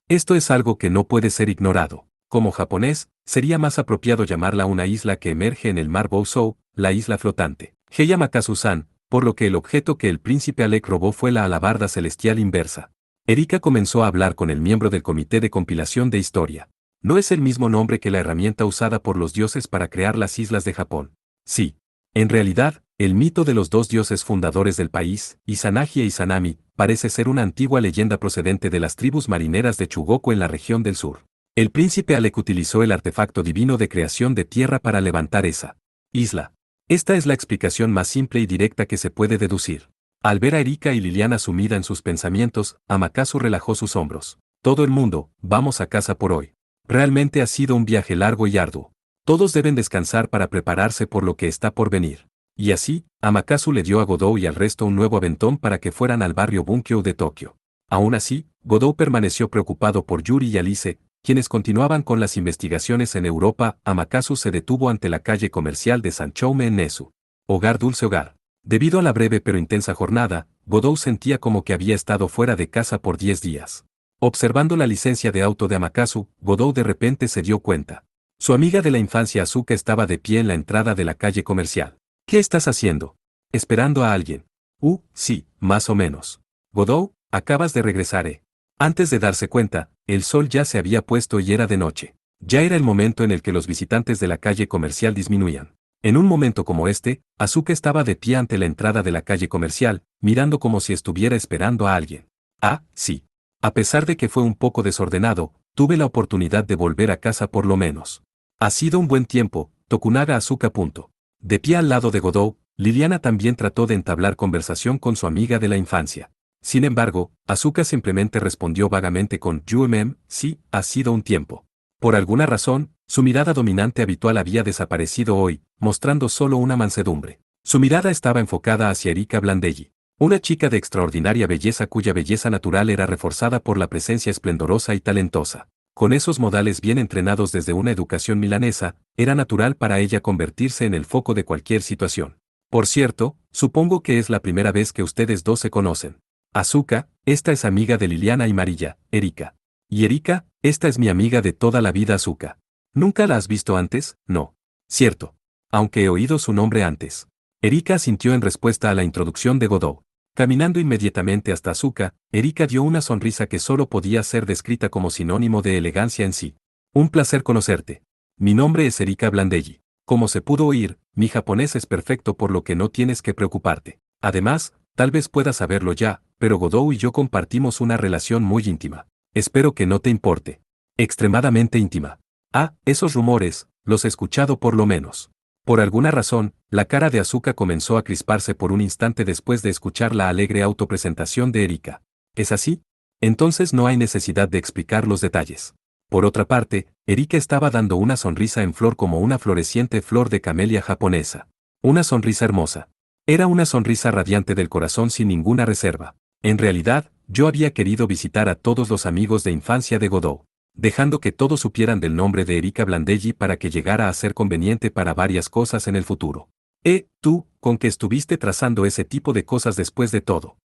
Esto es algo que no puede ser ignorado. Como japonés, sería más apropiado llamarla una isla que emerge en el mar Bouzou, la isla flotante. Heya Amakasu-san, por lo que el objeto que el príncipe Alec robó fue la alabarda celestial inversa. Erika comenzó a hablar con el miembro del comité de compilación de historia. ¿No es el mismo nombre que la herramienta usada por los dioses para crear las islas de Japón? Sí. En realidad, el mito de los dos dioses fundadores del país, Izanagi e Izanami, parece ser una antigua leyenda procedente de las tribus marineras de Chugoku en la región del sur. El príncipe Alec utilizó el artefacto divino de creación de tierra para levantar esa isla. Esta es la explicación más simple y directa que se puede deducir. Al ver a Erika y Liliana sumida en sus pensamientos, Amakasu relajó sus hombros. Todo el mundo, vamos a casa por hoy. Realmente ha sido un viaje largo y arduo. Todos deben descansar para prepararse por lo que está por venir. Y así, Amakasu le dio a Godou y al resto un nuevo aventón para que fueran al barrio Bunkyo de Tokio. Aún así, Godou permaneció preocupado por Yuri y Alice, quienes continuaban con las investigaciones en Europa. Amakasu se detuvo ante la calle comercial de Sanchoume en Nesu. Hogar dulce hogar. Debido a la breve pero intensa jornada, Godou sentía como que había estado fuera de casa por 10 días. Observando la licencia de auto de Amakasu, Godou de repente se dio cuenta. Su amiga de la infancia Asuka estaba de pie en la entrada de la calle comercial. ¿Qué estás haciendo? ¿Esperando a alguien? Sí, más o menos. Godou, acabas de regresar, ¿eh? Antes de darse cuenta, el sol ya se había puesto y era de noche. Ya era el momento en el que los visitantes de la calle comercial disminuían. En un momento como este, Asuka estaba de pie ante la entrada de la calle comercial, mirando como si estuviera esperando a alguien. Sí. A pesar de que fue un poco desordenado, tuve la oportunidad de volver a casa por lo menos. Ha sido un buen tiempo, Tokunaga Asuka. De pie al lado de Godou, Liliana también trató de entablar conversación con su amiga de la infancia. Sin embargo, Asuka simplemente respondió vagamente con sí, ha sido un tiempo. Por alguna razón, su mirada dominante habitual había desaparecido hoy, mostrando solo una mansedumbre. Su mirada estaba enfocada hacia Erika Blandelli, una chica de extraordinaria belleza cuya belleza natural era reforzada por la presencia esplendorosa y talentosa. Con esos modales bien entrenados desde una educación milanesa, era natural para ella convertirse en el foco de cualquier situación. Por cierto, supongo que es la primera vez que ustedes dos se conocen. Asuka, esta es amiga de Liliana y Marilla, Erika. Y Erika, esta es mi amiga de toda la vida Asuka. ¿Nunca la has visto antes? No. Cierto. Aunque he oído su nombre antes. Erika asintió en respuesta a la introducción de Godou. Caminando inmediatamente hasta Asuka, Erika dio una sonrisa que solo podía ser descrita como sinónimo de elegancia en sí. Un placer conocerte. Mi nombre es Erika Blandelli. Como se pudo oír, mi japonés es perfecto por lo que no tienes que preocuparte. Además, tal vez puedas saberlo ya, pero Godou y yo compartimos una relación muy íntima. Espero que no te importe. Extremadamente íntima. Esos rumores, los he escuchado por lo menos. Por alguna razón, la cara de Asuka comenzó a crisparse por un instante después de escuchar la alegre autopresentación de Erika. ¿Es así? Entonces no hay necesidad de explicar los detalles. Por otra parte, Erika estaba dando una sonrisa en flor como una floreciente flor de camelia japonesa. Una sonrisa hermosa. Era una sonrisa radiante del corazón sin ninguna reserva. En realidad, yo había querido visitar a todos los amigos de infancia de Godou, dejando que todos supieran del nombre de Erika Blandelli para que llegara a ser conveniente para varias cosas en el futuro. Tú, con que estuviste trazando ese tipo de cosas después de todo.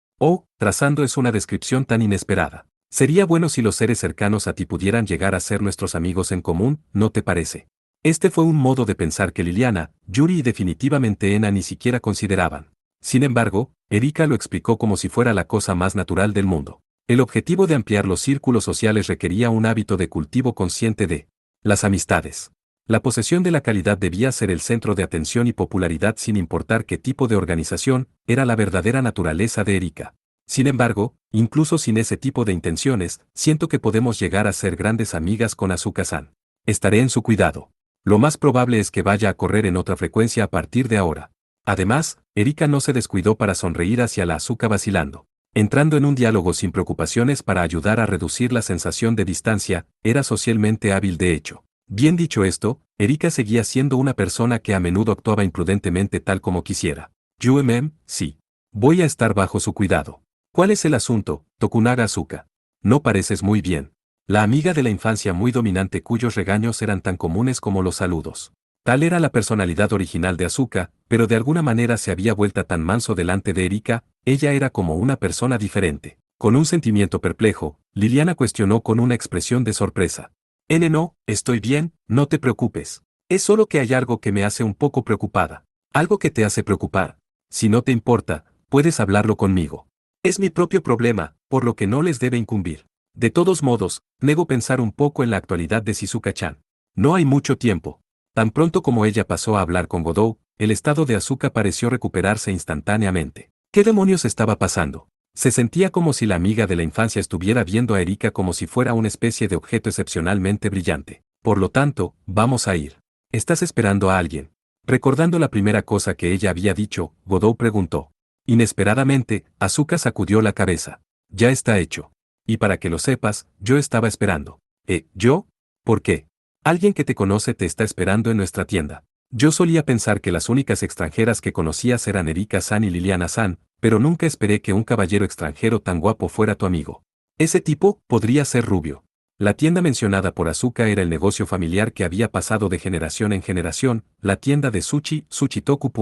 Trazando es una descripción tan inesperada. Sería bueno si los seres cercanos a ti pudieran llegar a ser nuestros amigos en común, ¿no te parece? Este fue un modo de pensar que Liliana, Yuri y definitivamente Ena ni siquiera consideraban. Sin embargo, Erika lo explicó como si fuera la cosa más natural del mundo. El objetivo de ampliar los círculos sociales requería un hábito de cultivo consciente de las amistades. La posesión de la calidad debía ser el centro de atención y popularidad sin importar qué tipo de organización, era la verdadera naturaleza de Erika. Sin embargo, incluso sin ese tipo de intenciones, siento que podemos llegar a ser grandes amigas con Asuka-san. Estaré en su cuidado. Lo más probable es que vaya a correr en otra frecuencia a partir de ahora. Además, Erika no se descuidó para sonreír hacia la Asuka vacilando. Entrando en un diálogo sin preocupaciones para ayudar a reducir la sensación de distancia, era socialmente hábil de hecho. Bien dicho esto, Erika seguía siendo una persona que a menudo actuaba imprudentemente tal como quisiera. Sí. Voy a estar bajo su cuidado. ¿Cuál es el asunto, Tokunaga Asuka? No pareces muy bien. La amiga de la infancia muy dominante cuyos regaños eran tan comunes como los saludos. Tal era la personalidad original de Asuka, pero de alguna manera se había vuelto tan manso delante de Erika, ella era como una persona diferente. Con un sentimiento perplejo, Liliana cuestionó con una expresión de sorpresa. No, estoy bien, no te preocupes. Es solo que hay algo que me hace un poco preocupada. Algo que te hace preocupar. Si no te importa, puedes hablarlo conmigo. Es mi propio problema, por lo que no les debe incumbir. De todos modos, nego pensar un poco en la actualidad de Shizuka-chan. No hay mucho tiempo. Tan pronto como ella pasó a hablar con Godou, el estado de Asuka pareció recuperarse instantáneamente. ¿Qué demonios estaba pasando? Se sentía como si la amiga de la infancia estuviera viendo a Erika como si fuera una especie de objeto excepcionalmente brillante. Por lo tanto, vamos a ir. ¿Estás esperando a alguien? Recordando la primera cosa que ella había dicho, Godou preguntó. Inesperadamente, Asuka sacudió la cabeza. Ya está hecho. Y para que lo sepas, yo estaba esperando. ¿Yo? ¿Por qué? Alguien que te conoce te está esperando en nuestra tienda. Yo solía pensar que las únicas extranjeras que conocías eran Erika-san y Liliana-san, pero nunca esperé que un caballero extranjero tan guapo fuera tu amigo. Ese tipo podría ser rubio. La tienda mencionada por Asuka era el negocio familiar que había pasado de generación en generación, la tienda de sushi, Suchitoku.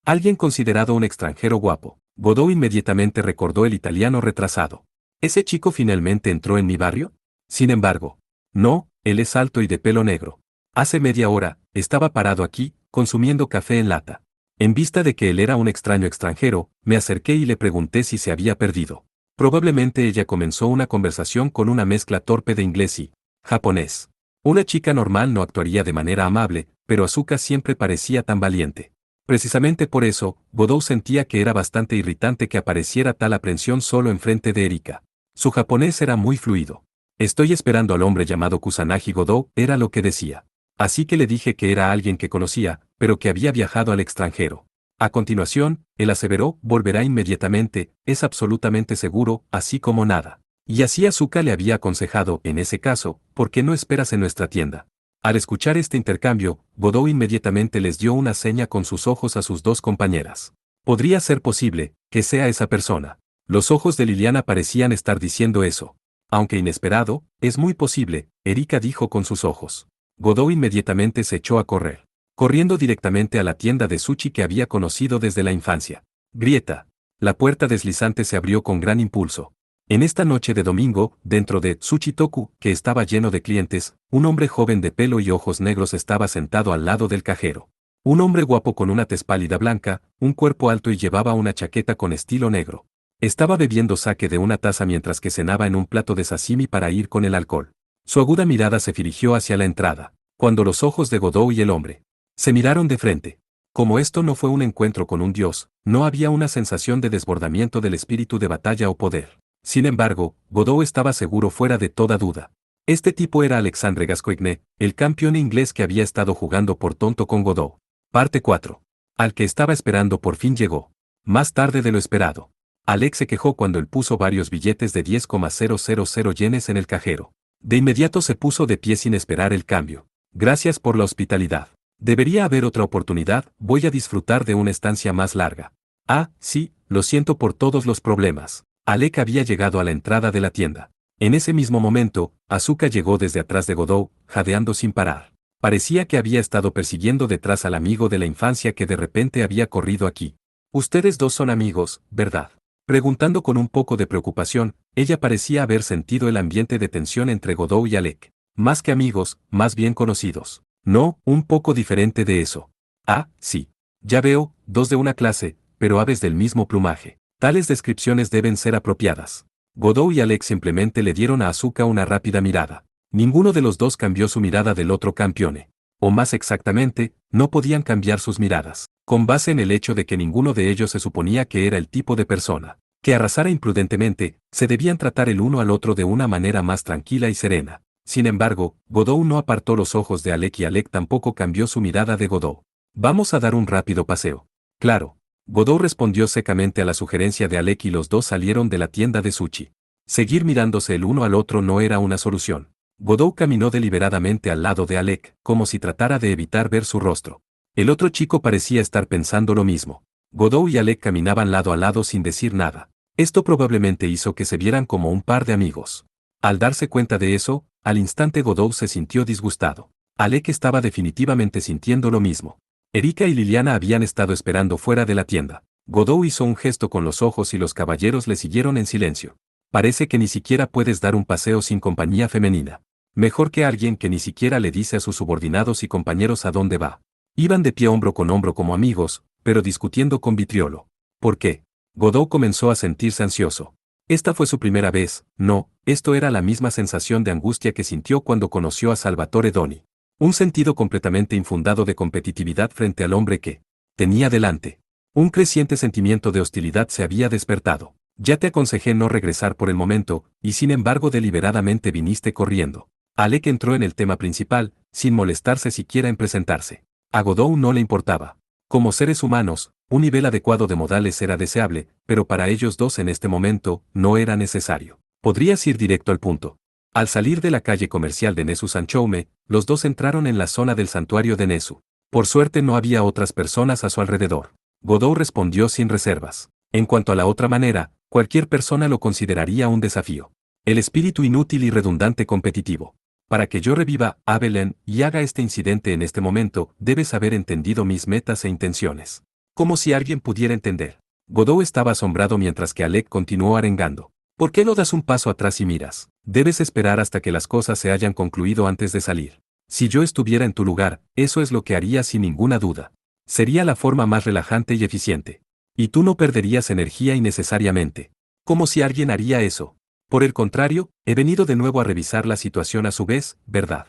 Alguien considerado un extranjero guapo. Godot inmediatamente recordó el italiano retrasado. ¿Ese chico finalmente entró en mi barrio? Sin embargo, no, él es alto y de pelo negro. Hace media hora, estaba parado aquí, consumiendo café en lata. En vista de que él era un extraño extranjero, me acerqué y le pregunté si se había perdido. Probablemente ella comenzó una conversación con una mezcla torpe de inglés y japonés. Una chica normal no actuaría de manera amable, pero Asuka siempre parecía tan valiente. Precisamente por eso, Godot sentía que era bastante irritante que apareciera tal aprensión solo enfrente de Erika. Su japonés era muy fluido. Estoy esperando al hombre llamado Kusanagi Godot, era lo que decía. Así que le dije que era alguien que conocía, pero que había viajado al extranjero. A continuación, él aseveró, volverá inmediatamente, es absolutamente seguro, así como nada. Y así Asuka le había aconsejado, en ese caso, ¿por qué no esperas en nuestra tienda? Al escuchar este intercambio, Godot inmediatamente les dio una seña con sus ojos a sus dos compañeras. Podría ser posible, que sea esa persona. Los ojos de Liliana parecían estar diciendo eso. Aunque inesperado, es muy posible, Erika dijo con sus ojos. Godot inmediatamente se echó a correr. Corriendo directamente a la tienda de sushi que había conocido desde la infancia. Grieta. La puerta deslizante se abrió con gran impulso. En esta noche de domingo, dentro de Suchitoku, que estaba lleno de clientes, un hombre joven de pelo y ojos negros estaba sentado al lado del cajero. Un hombre guapo con una tez pálida blanca, un cuerpo alto y llevaba una chaqueta con estilo negro. Estaba bebiendo sake de una taza mientras que cenaba en un plato de sashimi para ir con el alcohol. Su aguda mirada se dirigió hacia la entrada, cuando los ojos de Godot y el hombre se miraron de frente. Como esto no fue un encuentro con un dios, no había una sensación de desbordamiento del espíritu de batalla o poder. Sin embargo, Godot estaba seguro fuera de toda duda. Este tipo era Alexandre Gascoigne, el campeón inglés que había estado jugando por tonto con Godot. Parte 4. Al que estaba esperando por fin llegó. Más tarde de lo esperado. Alex se quejó cuando él puso varios billetes de 10,000 yenes en el cajero. De inmediato se puso de pie sin esperar el cambio. Gracias por la hospitalidad. Debería haber otra oportunidad, voy a disfrutar de una estancia más larga. Ah, sí, lo siento por todos los problemas. Alec había llegado a la entrada de la tienda. En ese mismo momento, Asuka llegó desde atrás de Godot, jadeando sin parar. Parecía que había estado persiguiendo detrás al amigo de la infancia que de repente había corrido aquí. Ustedes dos son amigos, ¿verdad? Preguntando con un poco de preocupación, ella parecía haber sentido el ambiente de tensión entre Godot y Alec. Más que amigos, más bien conocidos. No, un poco diferente de eso. Ah, sí. Ya veo, dos de una clase, pero aves del mismo plumaje. Tales descripciones deben ser apropiadas. Godot y Alex simplemente le dieron a Asuka una rápida mirada. Ninguno de los dos cambió su mirada del otro campeone. O más exactamente, no podían cambiar sus miradas, con base en el hecho de que ninguno de ellos se suponía que era el tipo de persona que arrasara imprudentemente, se debían tratar el uno al otro de una manera más tranquila y serena. Sin embargo, Godot no apartó los ojos de Alec y Alec tampoco cambió su mirada de Godot. Vamos a dar un rápido paseo. Claro. Godot respondió secamente a la sugerencia de Alec y los dos salieron de la tienda de sushi. Seguir mirándose el uno al otro no era una solución. Godot caminó deliberadamente al lado de Alec, como si tratara de evitar ver su rostro. El otro chico parecía estar pensando lo mismo. Godot y Alec caminaban lado a lado sin decir nada. Esto probablemente hizo que se vieran como un par de amigos. Al darse cuenta de eso, al instante Godot se sintió disgustado. Alec estaba definitivamente sintiendo lo mismo. Erika y Liliana habían estado esperando fuera de la tienda. Godot hizo un gesto con los ojos y los caballeros le siguieron en silencio. Parece que ni siquiera puedes dar un paseo sin compañía femenina. Mejor que alguien que ni siquiera le dice a sus subordinados y compañeros a dónde va. Iban de pie hombro con hombro como amigos, pero discutiendo con vitriolo. ¿Por qué? Godot comenzó a sentirse ansioso. Esta fue su primera vez, no, esto era la misma sensación de angustia que sintió cuando conoció a Salvatore Doni. Un sentido completamente infundado de competitividad frente al hombre que tenía delante. Un creciente sentimiento de hostilidad se había despertado. Ya te aconsejé no regresar por el momento, y sin embargo deliberadamente viniste corriendo. Alec entró en el tema principal, sin molestarse siquiera en presentarse. A Godot no le importaba. Como seres humanos, un nivel adecuado de modales era deseable, pero para ellos dos en este momento, no era necesario. Podrías ir directo al punto. Al salir de la calle comercial de Nesu Sanchoume, los dos entraron en la zona del santuario de Nesu. Por suerte no había otras personas a su alrededor. Godot respondió sin reservas. En cuanto a la otra manera, cualquier persona lo consideraría un desafío. El espíritu inútil y redundante competitivo. Para que yo reviva, Abelén, y haga este incidente en este momento, debes haber entendido mis metas e intenciones. Como si alguien pudiera entender. Godot estaba asombrado mientras que Alec continuó arengando. ¿Por qué no das un paso atrás y miras? Debes esperar hasta que las cosas se hayan concluido antes de salir. Si yo estuviera en tu lugar, eso es lo que haría sin ninguna duda. Sería la forma más relajante y eficiente. Y tú no perderías energía innecesariamente. Como si alguien haría eso. Por el contrario, he venido de nuevo a revisar la situación a su vez, ¿verdad?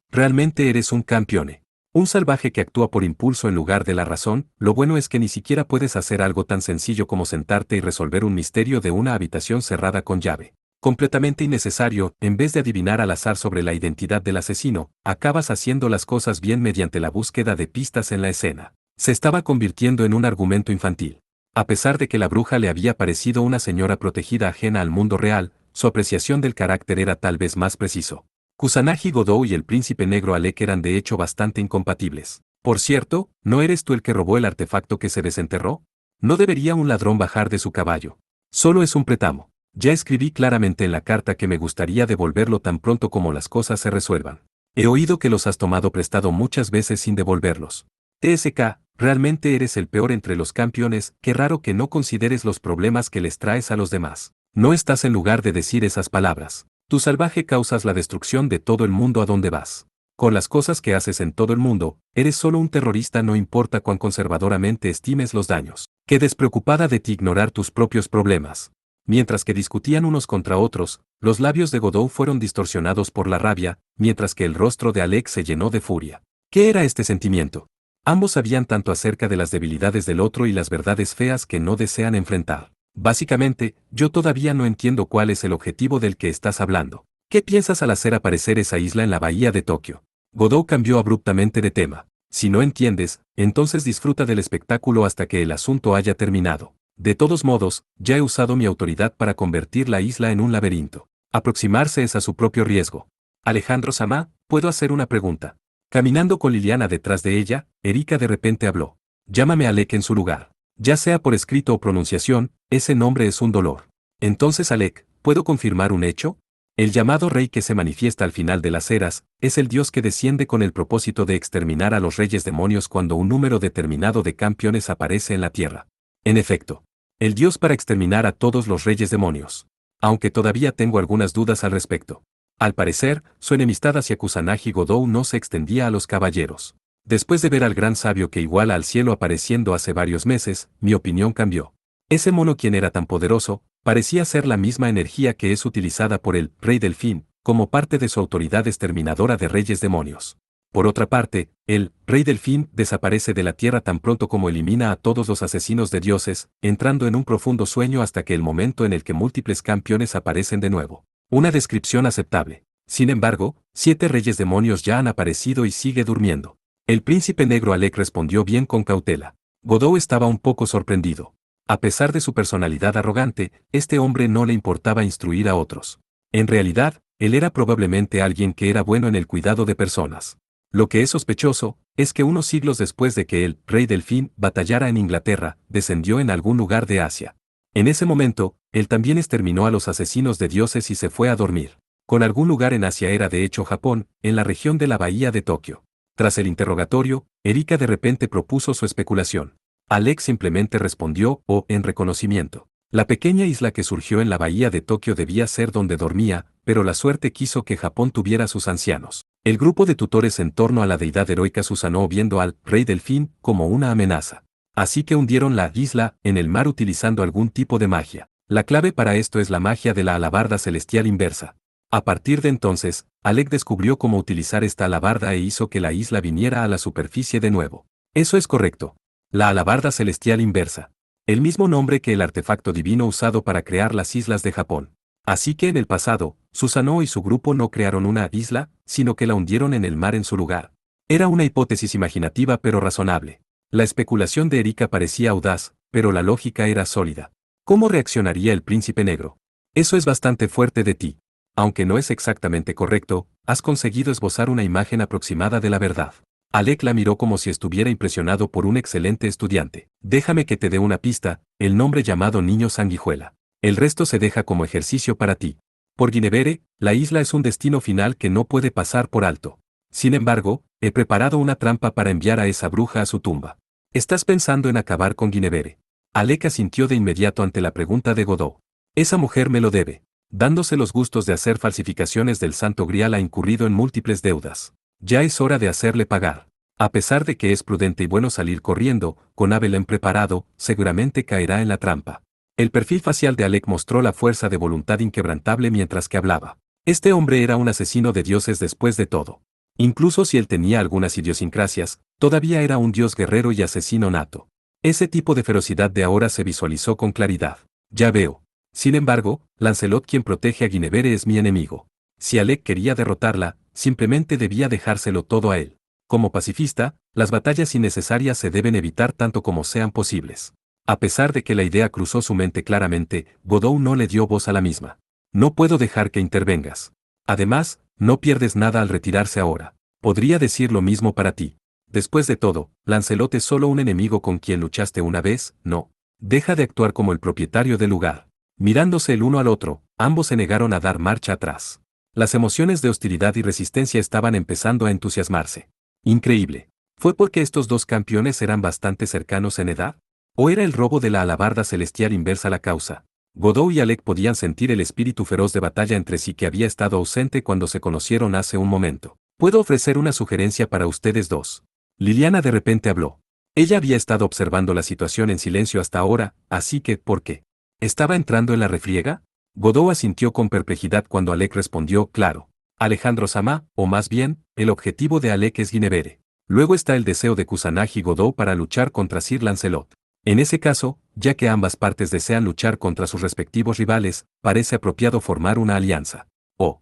Realmente eres un campeone. Un salvaje que actúa por impulso en lugar de la razón. Lo bueno es que ni siquiera puedes hacer algo tan sencillo como sentarte y resolver un misterio de una habitación cerrada con llave. Completamente innecesario, en vez de adivinar al azar sobre la identidad del asesino, acabas haciendo las cosas bien mediante la búsqueda de pistas en la escena. Se estaba convirtiendo en un argumento infantil. A pesar de que la bruja le había parecido una señora protegida ajena al mundo real, su apreciación del carácter era tal vez más preciso. Kusanagi Godot y el príncipe negro Alec eran de hecho bastante incompatibles. Por cierto, ¿no eres tú el que robó el artefacto que se desenterró? ¿No debería un ladrón bajar de su caballo? Solo es un préstamo. Ya escribí claramente en la carta que me gustaría devolverlo tan pronto como las cosas se resuelvan. He oído que los has tomado prestado muchas veces sin devolverlos. TSK, realmente eres el peor entre los campeones, qué raro que no consideres los problemas que les traes a los demás. No estás en lugar de decir esas palabras. Tu salvaje causas la destrucción de todo el mundo a donde vas. Con las cosas que haces en todo el mundo, eres solo un terrorista no importa cuán conservadoramente estimes los daños. Qué despreocupada de ti ignorar tus propios problemas. Mientras que discutían unos contra otros, los labios de Godot fueron distorsionados por la rabia, mientras que el rostro de Alec se llenó de furia. ¿Qué era este sentimiento? Ambos sabían tanto acerca de las debilidades del otro y las verdades feas que no desean enfrentar. Básicamente, yo todavía no entiendo cuál es el objetivo del que estás hablando. ¿Qué piensas al hacer aparecer esa isla en la bahía de Tokio? Godot cambió abruptamente de tema. Si no entiendes, entonces disfruta del espectáculo hasta que el asunto haya terminado. De todos modos, ya he usado mi autoridad para convertir la isla en un laberinto. Aproximarse es a su propio riesgo. Alejandro Sama, ¿puedo hacer una pregunta? Caminando con Liliana detrás de ella, Erika de repente habló. Llámame Alec en su lugar. Ya sea por escrito o pronunciación, ese nombre es un dolor. Entonces Alec, ¿puedo confirmar un hecho? El llamado rey que se manifiesta al final de las eras, es el dios que desciende con el propósito de exterminar a los reyes demonios cuando un número determinado de campeones aparece en la tierra. En efecto, el dios para exterminar a todos los reyes demonios. Aunque todavía tengo algunas dudas al respecto. Al parecer, su enemistad hacia Kusanagi Godot no se extendía a los caballeros. Después de ver al gran sabio que iguala al cielo apareciendo hace varios meses, mi opinión cambió. Ese mono quien era tan poderoso, parecía ser la misma energía que es utilizada por el Rey Delfín, como parte de su autoridad exterminadora de reyes demonios. Por otra parte, el Rey Delfín desaparece de la tierra tan pronto como elimina a todos los asesinos de dioses, entrando en un profundo sueño hasta que el momento en el que múltiples campeones aparecen de nuevo. Una descripción aceptable. Sin embargo, 7 reyes demonios ya han aparecido y sigue durmiendo. El príncipe negro Alec respondió bien con cautela. Godot estaba un poco sorprendido. A pesar de su personalidad arrogante, este hombre no le importaba instruir a otros. En realidad, él era probablemente alguien que era bueno en el cuidado de personas. Lo que es sospechoso, es que unos siglos después de que el Rey Delfín batallara en Inglaterra, descendió en algún lugar de Asia. En ese momento, él también exterminó a los asesinos de dioses y se fue a dormir. Con algún lugar en Asia era de hecho Japón, en la región de la bahía de Tokio. Tras el interrogatorio, Erika de repente propuso su especulación. Alex simplemente respondió, en reconocimiento. La pequeña isla que surgió en la bahía de Tokio debía ser donde dormía, pero la suerte quiso que Japón tuviera sus ancianos. El grupo de tutores en torno a la deidad heroica Susanoo viendo al Rey Delfín como una amenaza. Así que hundieron la isla en el mar utilizando algún tipo de magia. La clave para esto es la magia de la alabarda celestial inversa. A partir de entonces, Alec descubrió cómo utilizar esta alabarda e hizo que la isla viniera a la superficie de nuevo. Eso es correcto. La alabarda celestial inversa. El mismo nombre que el artefacto divino usado para crear las islas de Japón. Así que en el pasado, Susanoo y su grupo no crearon una isla, sino que la hundieron en el mar en su lugar. Era una hipótesis imaginativa pero razonable. La especulación de Erika parecía audaz, pero la lógica era sólida. ¿Cómo reaccionaría el príncipe negro? Eso es bastante fuerte de ti. Aunque no es exactamente correcto, has conseguido esbozar una imagen aproximada de la verdad. Alec la miró como si estuviera impresionado por un excelente estudiante. Déjame que te dé una pista, el nombre llamado Niño Sanguijuela. El resto se deja como ejercicio para ti. Por Guinevere, la isla es un destino final que no puede pasar por alto. Sin embargo, he preparado una trampa para enviar a esa bruja a su tumba. ¿Estás pensando en acabar con Guinevere? Alec asintió de inmediato ante la pregunta de Godot. Esa mujer me lo debe. Dándose los gustos de hacer falsificaciones del Santo Grial ha incurrido en múltiples deudas. Ya es hora de hacerle pagar. A pesar de que es prudente y bueno salir corriendo, con Abelén preparado, seguramente caerá en la trampa. El perfil facial de Alec mostró la fuerza de voluntad inquebrantable mientras que hablaba. Este hombre era un asesino de dioses después de todo. Incluso si él tenía algunas idiosincrasias, todavía era un dios guerrero y asesino nato. Ese tipo de ferocidad de ahora se visualizó con claridad. Ya veo. Sin embargo, Lancelot quien protege a Guinevere es mi enemigo. Si Alec quería derrotarla, simplemente debía dejárselo todo a él. Como pacifista, las batallas innecesarias se deben evitar tanto como sean posibles. A pesar de que la idea cruzó su mente claramente, Godot no le dio voz a la misma. No puedo dejar que intervengas. Además, no pierdes nada al retirarse ahora. Podría decir lo mismo para ti. Después de todo, Lancelot es solo un enemigo con quien luchaste una vez, no. Deja de actuar como el propietario del lugar. Mirándose el uno al otro, ambos se negaron a dar marcha atrás. Las emociones de hostilidad y resistencia estaban empezando a entusiasmarse. Increíble. ¿Fue porque estos dos campeones eran bastante cercanos en edad? ¿O era el robo de la alabarda celestial inversa la causa? Godot y Alec podían sentir el espíritu feroz de batalla entre sí que había estado ausente cuando se conocieron hace un momento. Puedo ofrecer una sugerencia para ustedes dos. Liliana de repente habló. Ella había estado observando la situación en silencio hasta ahora, así que, ¿por qué? ¿Estaba entrando en la refriega? Godot asintió con perplejidad cuando Alec respondió, claro. Alejandro Sama, o más bien, el objetivo de Alec es Guinevere. Luego está el deseo de Kusanagi y Godot para luchar contra Sir Lancelot. En ese caso, ya que ambas partes desean luchar contra sus respectivos rivales, parece apropiado formar una alianza. Oh.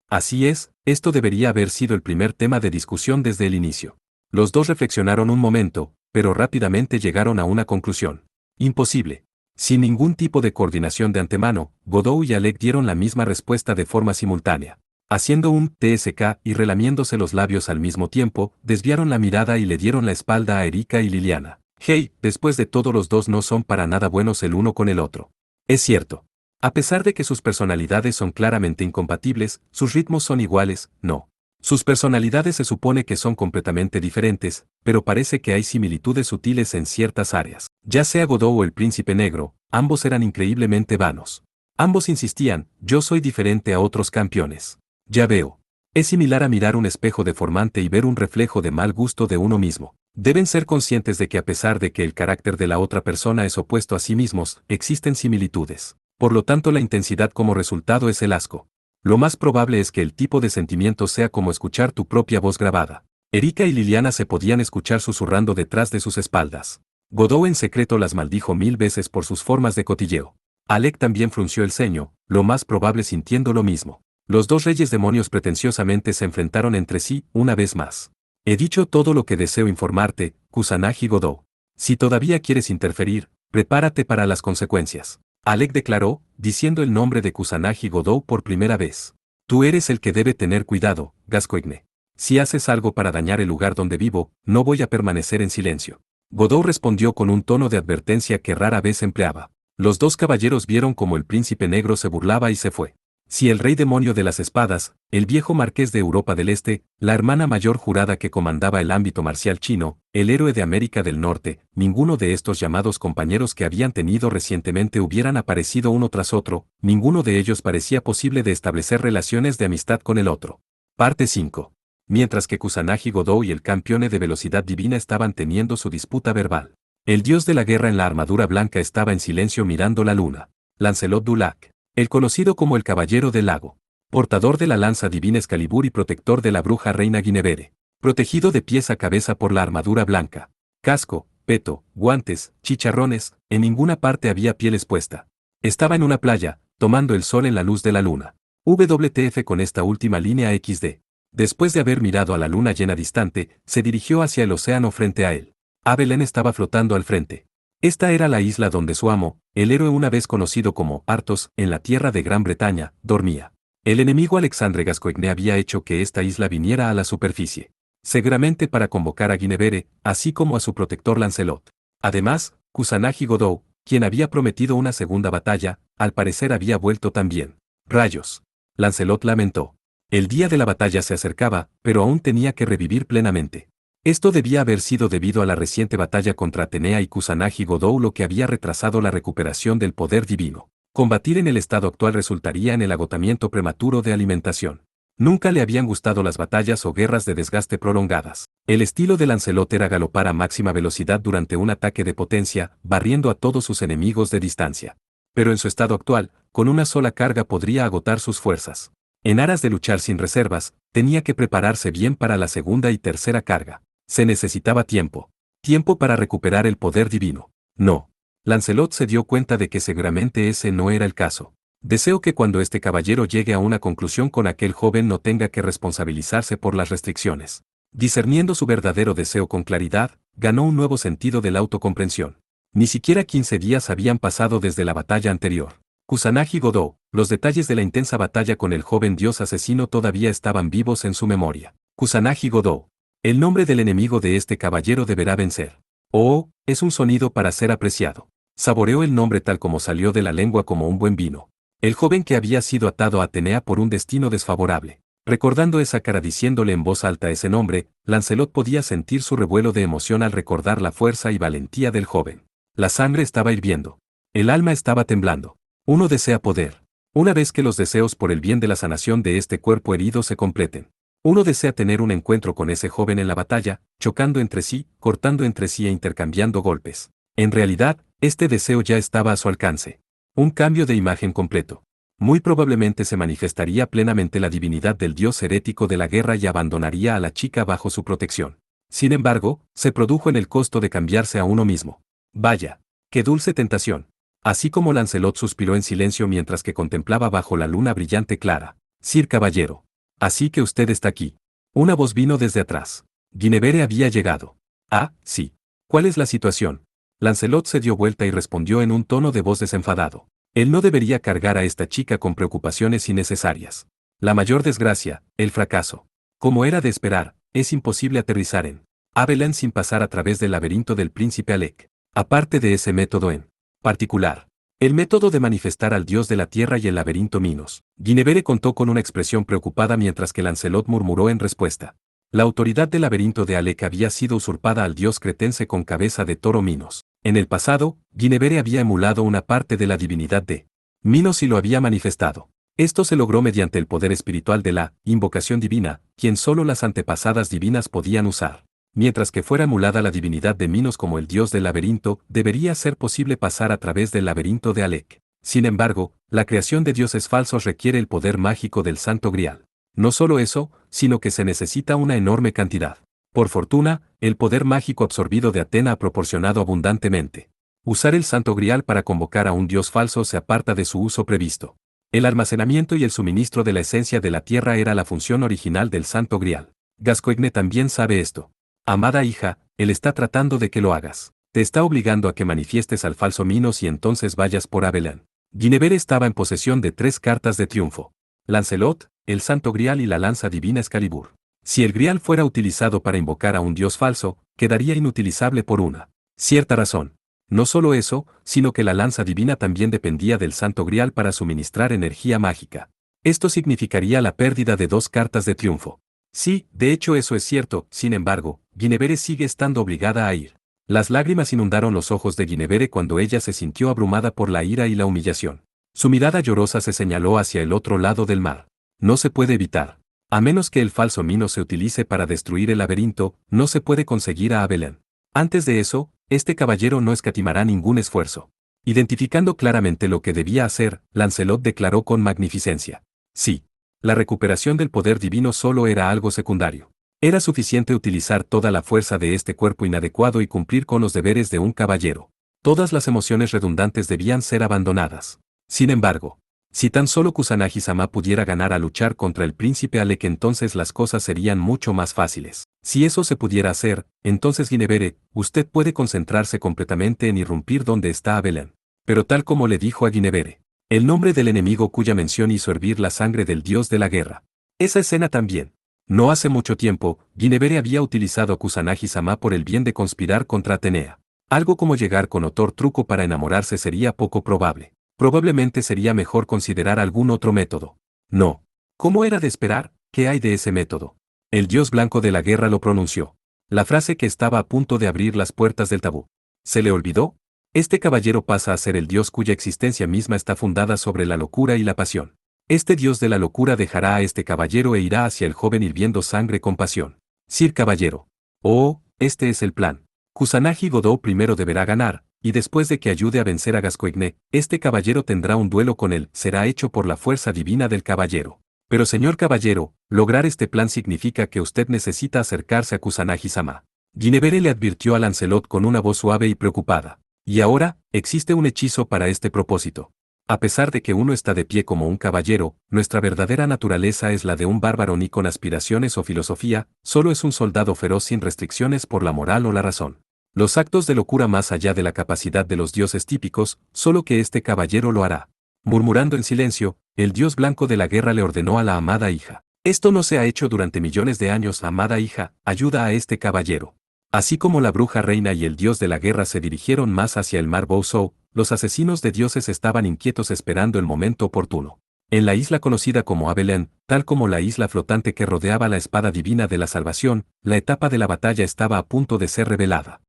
Así es, esto debería haber sido el primer tema de discusión desde el inicio. Los dos reflexionaron un momento, pero rápidamente llegaron a una conclusión. Imposible. Sin ningún tipo de coordinación de antemano, Godot y Alec dieron la misma respuesta de forma simultánea. Haciendo un TSK y relamiéndose los labios al mismo tiempo, desviaron la mirada y le dieron la espalda a Erika y Liliana. Hey, después de todo los dos no son para nada buenos el uno con el otro. Es cierto. A pesar de que sus personalidades son claramente incompatibles, sus ritmos son iguales, no. Sus personalidades se supone que son completamente diferentes, pero parece que hay similitudes sutiles en ciertas áreas. Ya sea Godot o el Príncipe Negro, ambos eran increíblemente vanos. Ambos insistían, yo soy diferente a otros campeones. Ya veo. Es similar a mirar un espejo deformante y ver un reflejo de mal gusto de uno mismo. Deben ser conscientes de que a pesar de que el carácter de la otra persona es opuesto a sí mismos, existen similitudes. Por lo tanto, la intensidad como resultado es el asco. Lo más probable es que el tipo de sentimiento sea como escuchar tu propia voz grabada. Erika y Liliana se podían escuchar susurrando detrás de sus espaldas. Godot en secreto las maldijo 1000 veces por sus formas de cotilleo. Alec también frunció el ceño, lo más probable sintiendo lo mismo. Los dos reyes demonios pretenciosamente se enfrentaron entre sí, una vez más. He dicho todo lo que deseo informarte, Kusanagi Godot. Si todavía quieres interferir, prepárate para las consecuencias. Alec declaró, diciendo el nombre de Kusanagi Godot por primera vez. Tú eres el que debe tener cuidado, Gascoigne. Si haces algo para dañar el lugar donde vivo, no voy a permanecer en silencio. Godot respondió con un tono de advertencia que rara vez empleaba. Los dos caballeros vieron como el príncipe negro se burlaba y se fue. Si el rey demonio de las espadas, el viejo marqués de Europa del Este, la hermana mayor jurada que comandaba el ámbito marcial chino, el héroe de América del Norte, ninguno de estos llamados compañeros que habían tenido recientemente hubieran aparecido uno tras otro, ninguno de ellos parecía posible de establecer relaciones de amistad con el otro. Parte 5. Mientras que Kusanagi Godot y el campeone de velocidad divina estaban teniendo su disputa verbal. El dios de la guerra en la armadura blanca estaba en silencio mirando la luna. Lancelot du Lac, el conocido como el Caballero del Lago, portador de la lanza divina Excalibur y protector de la bruja reina Guinevere, protegido de pies a cabeza por la armadura blanca, casco, peto, guantes, chicharrones, en ninguna parte había piel expuesta. Estaba en una playa, tomando el sol en la luz de la luna. WTF con esta última línea XD. Después de haber mirado a la luna llena distante, se dirigió hacia el océano frente a él. Abelén estaba flotando al frente. Esta era la isla donde su amo, el héroe una vez conocido como Arthos, en la tierra de Gran Bretaña, dormía. El enemigo Alexandre Gascoigne había hecho que esta isla viniera a la superficie. Seguramente para convocar a Guinevere, así como a su protector Lancelot. Además, Kusanagi Godou, quien había prometido una segunda batalla, al parecer había vuelto también. Rayos. Lancelot lamentó. El día de la batalla se acercaba, pero aún tenía que revivir plenamente. Esto debía haber sido debido a la reciente batalla contra Atenea y Kusanagi Godou, lo que había retrasado la recuperación del poder divino. Combatir en el estado actual resultaría en el agotamiento prematuro de alimentación. Nunca le habían gustado las batallas o guerras de desgaste prolongadas. El estilo de Lancelot era galopar a máxima velocidad durante un ataque de potencia, barriendo a todos sus enemigos de distancia. Pero en su estado actual, con una sola carga podría agotar sus fuerzas. En aras de luchar sin reservas, tenía que prepararse bien para la segunda y tercera carga. Se necesitaba tiempo. Tiempo para recuperar el poder divino. No. Lancelot se dio cuenta de que seguramente ese no era el caso. Deseo que cuando este caballero llegue a una conclusión con aquel joven no tenga que responsabilizarse por las restricciones. Discerniendo su verdadero deseo con claridad, ganó un nuevo sentido de la autocomprensión. Ni siquiera 15 días habían pasado desde la batalla anterior. Kusanagi Godou, los detalles de la intensa batalla con el joven dios asesino todavía estaban vivos en su memoria. Kusanagi Godou. El nombre del enemigo de este caballero deberá vencer. Oh, es un sonido para ser apreciado. Saboreó el nombre tal como salió de la lengua como un buen vino. El joven que había sido atado a Atenea por un destino desfavorable. Recordando esa cara diciéndole en voz alta ese nombre, Lancelot podía sentir su revuelo de emoción al recordar la fuerza y valentía del joven. La sangre estaba hirviendo. El alma estaba temblando. Uno desea poder. Una vez que los deseos por el bien de la sanación de este cuerpo herido se completen. Uno desea tener un encuentro con ese joven en la batalla, chocando entre sí, cortando entre sí e intercambiando golpes. En realidad, este deseo ya estaba a su alcance. Un cambio de imagen completo. Muy probablemente se manifestaría plenamente la divinidad del dios herético de la guerra y abandonaría a la chica bajo su protección. Sin embargo, se produjo en el costo de cambiarse a uno mismo. Vaya, qué dulce tentación. Así como Lancelot suspiró en silencio mientras que contemplaba bajo la luna brillante clara. Sir caballero. Así que usted está aquí. Una voz vino desde atrás. Guinevere había llegado. Ah, sí. ¿Cuál es la situación? Lancelot se dio vuelta y respondió en un tono de voz desenfadado. Él no debería cargar a esta chica con preocupaciones innecesarias. La mayor desgracia, el fracaso. Como era de esperar, es imposible aterrizar en Abelén sin pasar a través del laberinto del príncipe Alec. Aparte de ese método en particular, el método de manifestar al dios de la tierra y el laberinto Minos. Guinevere contó con una expresión preocupada mientras que Lancelot murmuró en respuesta. La autoridad del laberinto de Alec había sido usurpada al dios cretense con cabeza de toro Minos. En el pasado, Guinevere había emulado una parte de la divinidad de Minos y lo había manifestado. Esto se logró mediante el poder espiritual de la invocación divina, quien solo las antepasadas divinas podían usar. Mientras que fuera emulada la divinidad de Minos como el dios del laberinto, debería ser posible pasar a través del laberinto de Alec. Sin embargo, la creación de dioses falsos requiere el poder mágico del Santo Grial. No solo eso, sino que se necesita una enorme cantidad. Por fortuna, el poder mágico absorbido de Atena ha proporcionado abundantemente. Usar el Santo Grial para convocar a un dios falso se aparta de su uso previsto. El almacenamiento y el suministro de la esencia de la tierra era la función original del Santo Grial. Gascoigne también sabe esto. Amada hija, él está tratando de que lo hagas. Te está obligando a que manifiestes al falso Minos y entonces vayas por Abelén. Guinevere estaba en posesión de 3 cartas de triunfo. Lancelot, el Santo Grial y la lanza divina Excalibur. Si el Grial fuera utilizado para invocar a un dios falso, quedaría inutilizable por una cierta razón. No solo eso, sino que la lanza divina también dependía del Santo Grial para suministrar energía mágica. Esto significaría la pérdida de 2 cartas de triunfo. Sí, de hecho eso es cierto, sin embargo, Guinevere sigue estando obligada a ir. Las lágrimas inundaron los ojos de Guinevere cuando ella se sintió abrumada por la ira y la humillación. Su mirada llorosa se señaló hacia el otro lado del mar. No se puede evitar. A menos que el falso Minos se utilice para destruir el laberinto, no se puede conseguir a Abelén. Antes de eso, este caballero no escatimará ningún esfuerzo. Identificando claramente lo que debía hacer, Lancelot declaró con magnificencia. Sí. La recuperación del poder divino solo era algo secundario. Era suficiente utilizar toda la fuerza de este cuerpo inadecuado y cumplir con los deberes de un caballero. Todas las emociones redundantes debían ser abandonadas. Sin embargo, Si tan solo Kusanagi-sama pudiera ganar a luchar contra el príncipe Alec, entonces las cosas serían mucho más fáciles. Si eso se pudiera hacer, entonces Guinevere, usted puede concentrarse completamente en irrumpir donde está Abelán. Pero tal como le dijo a Guinevere, el nombre del enemigo cuya mención hizo hervir la sangre del dios de la guerra. Esa escena también. No hace mucho tiempo, Guinevere había utilizado a Kusanagi-sama por el bien de conspirar contra Atenea. Algo como llegar con otro truco para enamorarse sería poco probable. Probablemente sería mejor considerar algún otro método. No. ¿Cómo era de esperar? ¿Qué hay de ese método? El dios blanco de la guerra lo pronunció. La frase que estaba a punto de abrir las puertas del tabú. ¿Se le olvidó? Este caballero pasa a ser el dios cuya existencia misma está fundada sobre la locura y la pasión. Este dios de la locura dejará a este caballero e irá hacia el joven hirviendo sangre con pasión. Sir caballero. Oh, este es el plan. Kusanagi Godou primero deberá ganar, y después de que ayude a vencer a Gascoigne, este caballero tendrá un duelo con él, será hecho por la fuerza divina del caballero. Pero señor caballero, lograr este plan significa que usted necesita acercarse a Kusanagi-sama. Guinevere le advirtió a Lancelot con una voz suave y preocupada. Y ahora, existe un hechizo para este propósito. A pesar de que uno está de pie como un caballero, nuestra verdadera naturaleza es la de un bárbaro ni con aspiraciones o filosofía, solo es un soldado feroz sin restricciones por la moral o la razón. Los actos de locura más allá de la capacidad de los dioses típicos, solo que este caballero lo hará. Murmurando en silencio, el dios blanco de la guerra le ordenó a la amada hija. Esto no se ha hecho durante millones de años, amada hija, ayuda a este caballero. Así como la bruja reina y el dios de la guerra se dirigieron más hacia el mar Bouzou, los asesinos de dioses estaban inquietos esperando el momento oportuno. En la isla conocida como Abelén, tal como la isla flotante que rodeaba la espada divina de la salvación, la etapa de la batalla estaba a punto de ser revelada.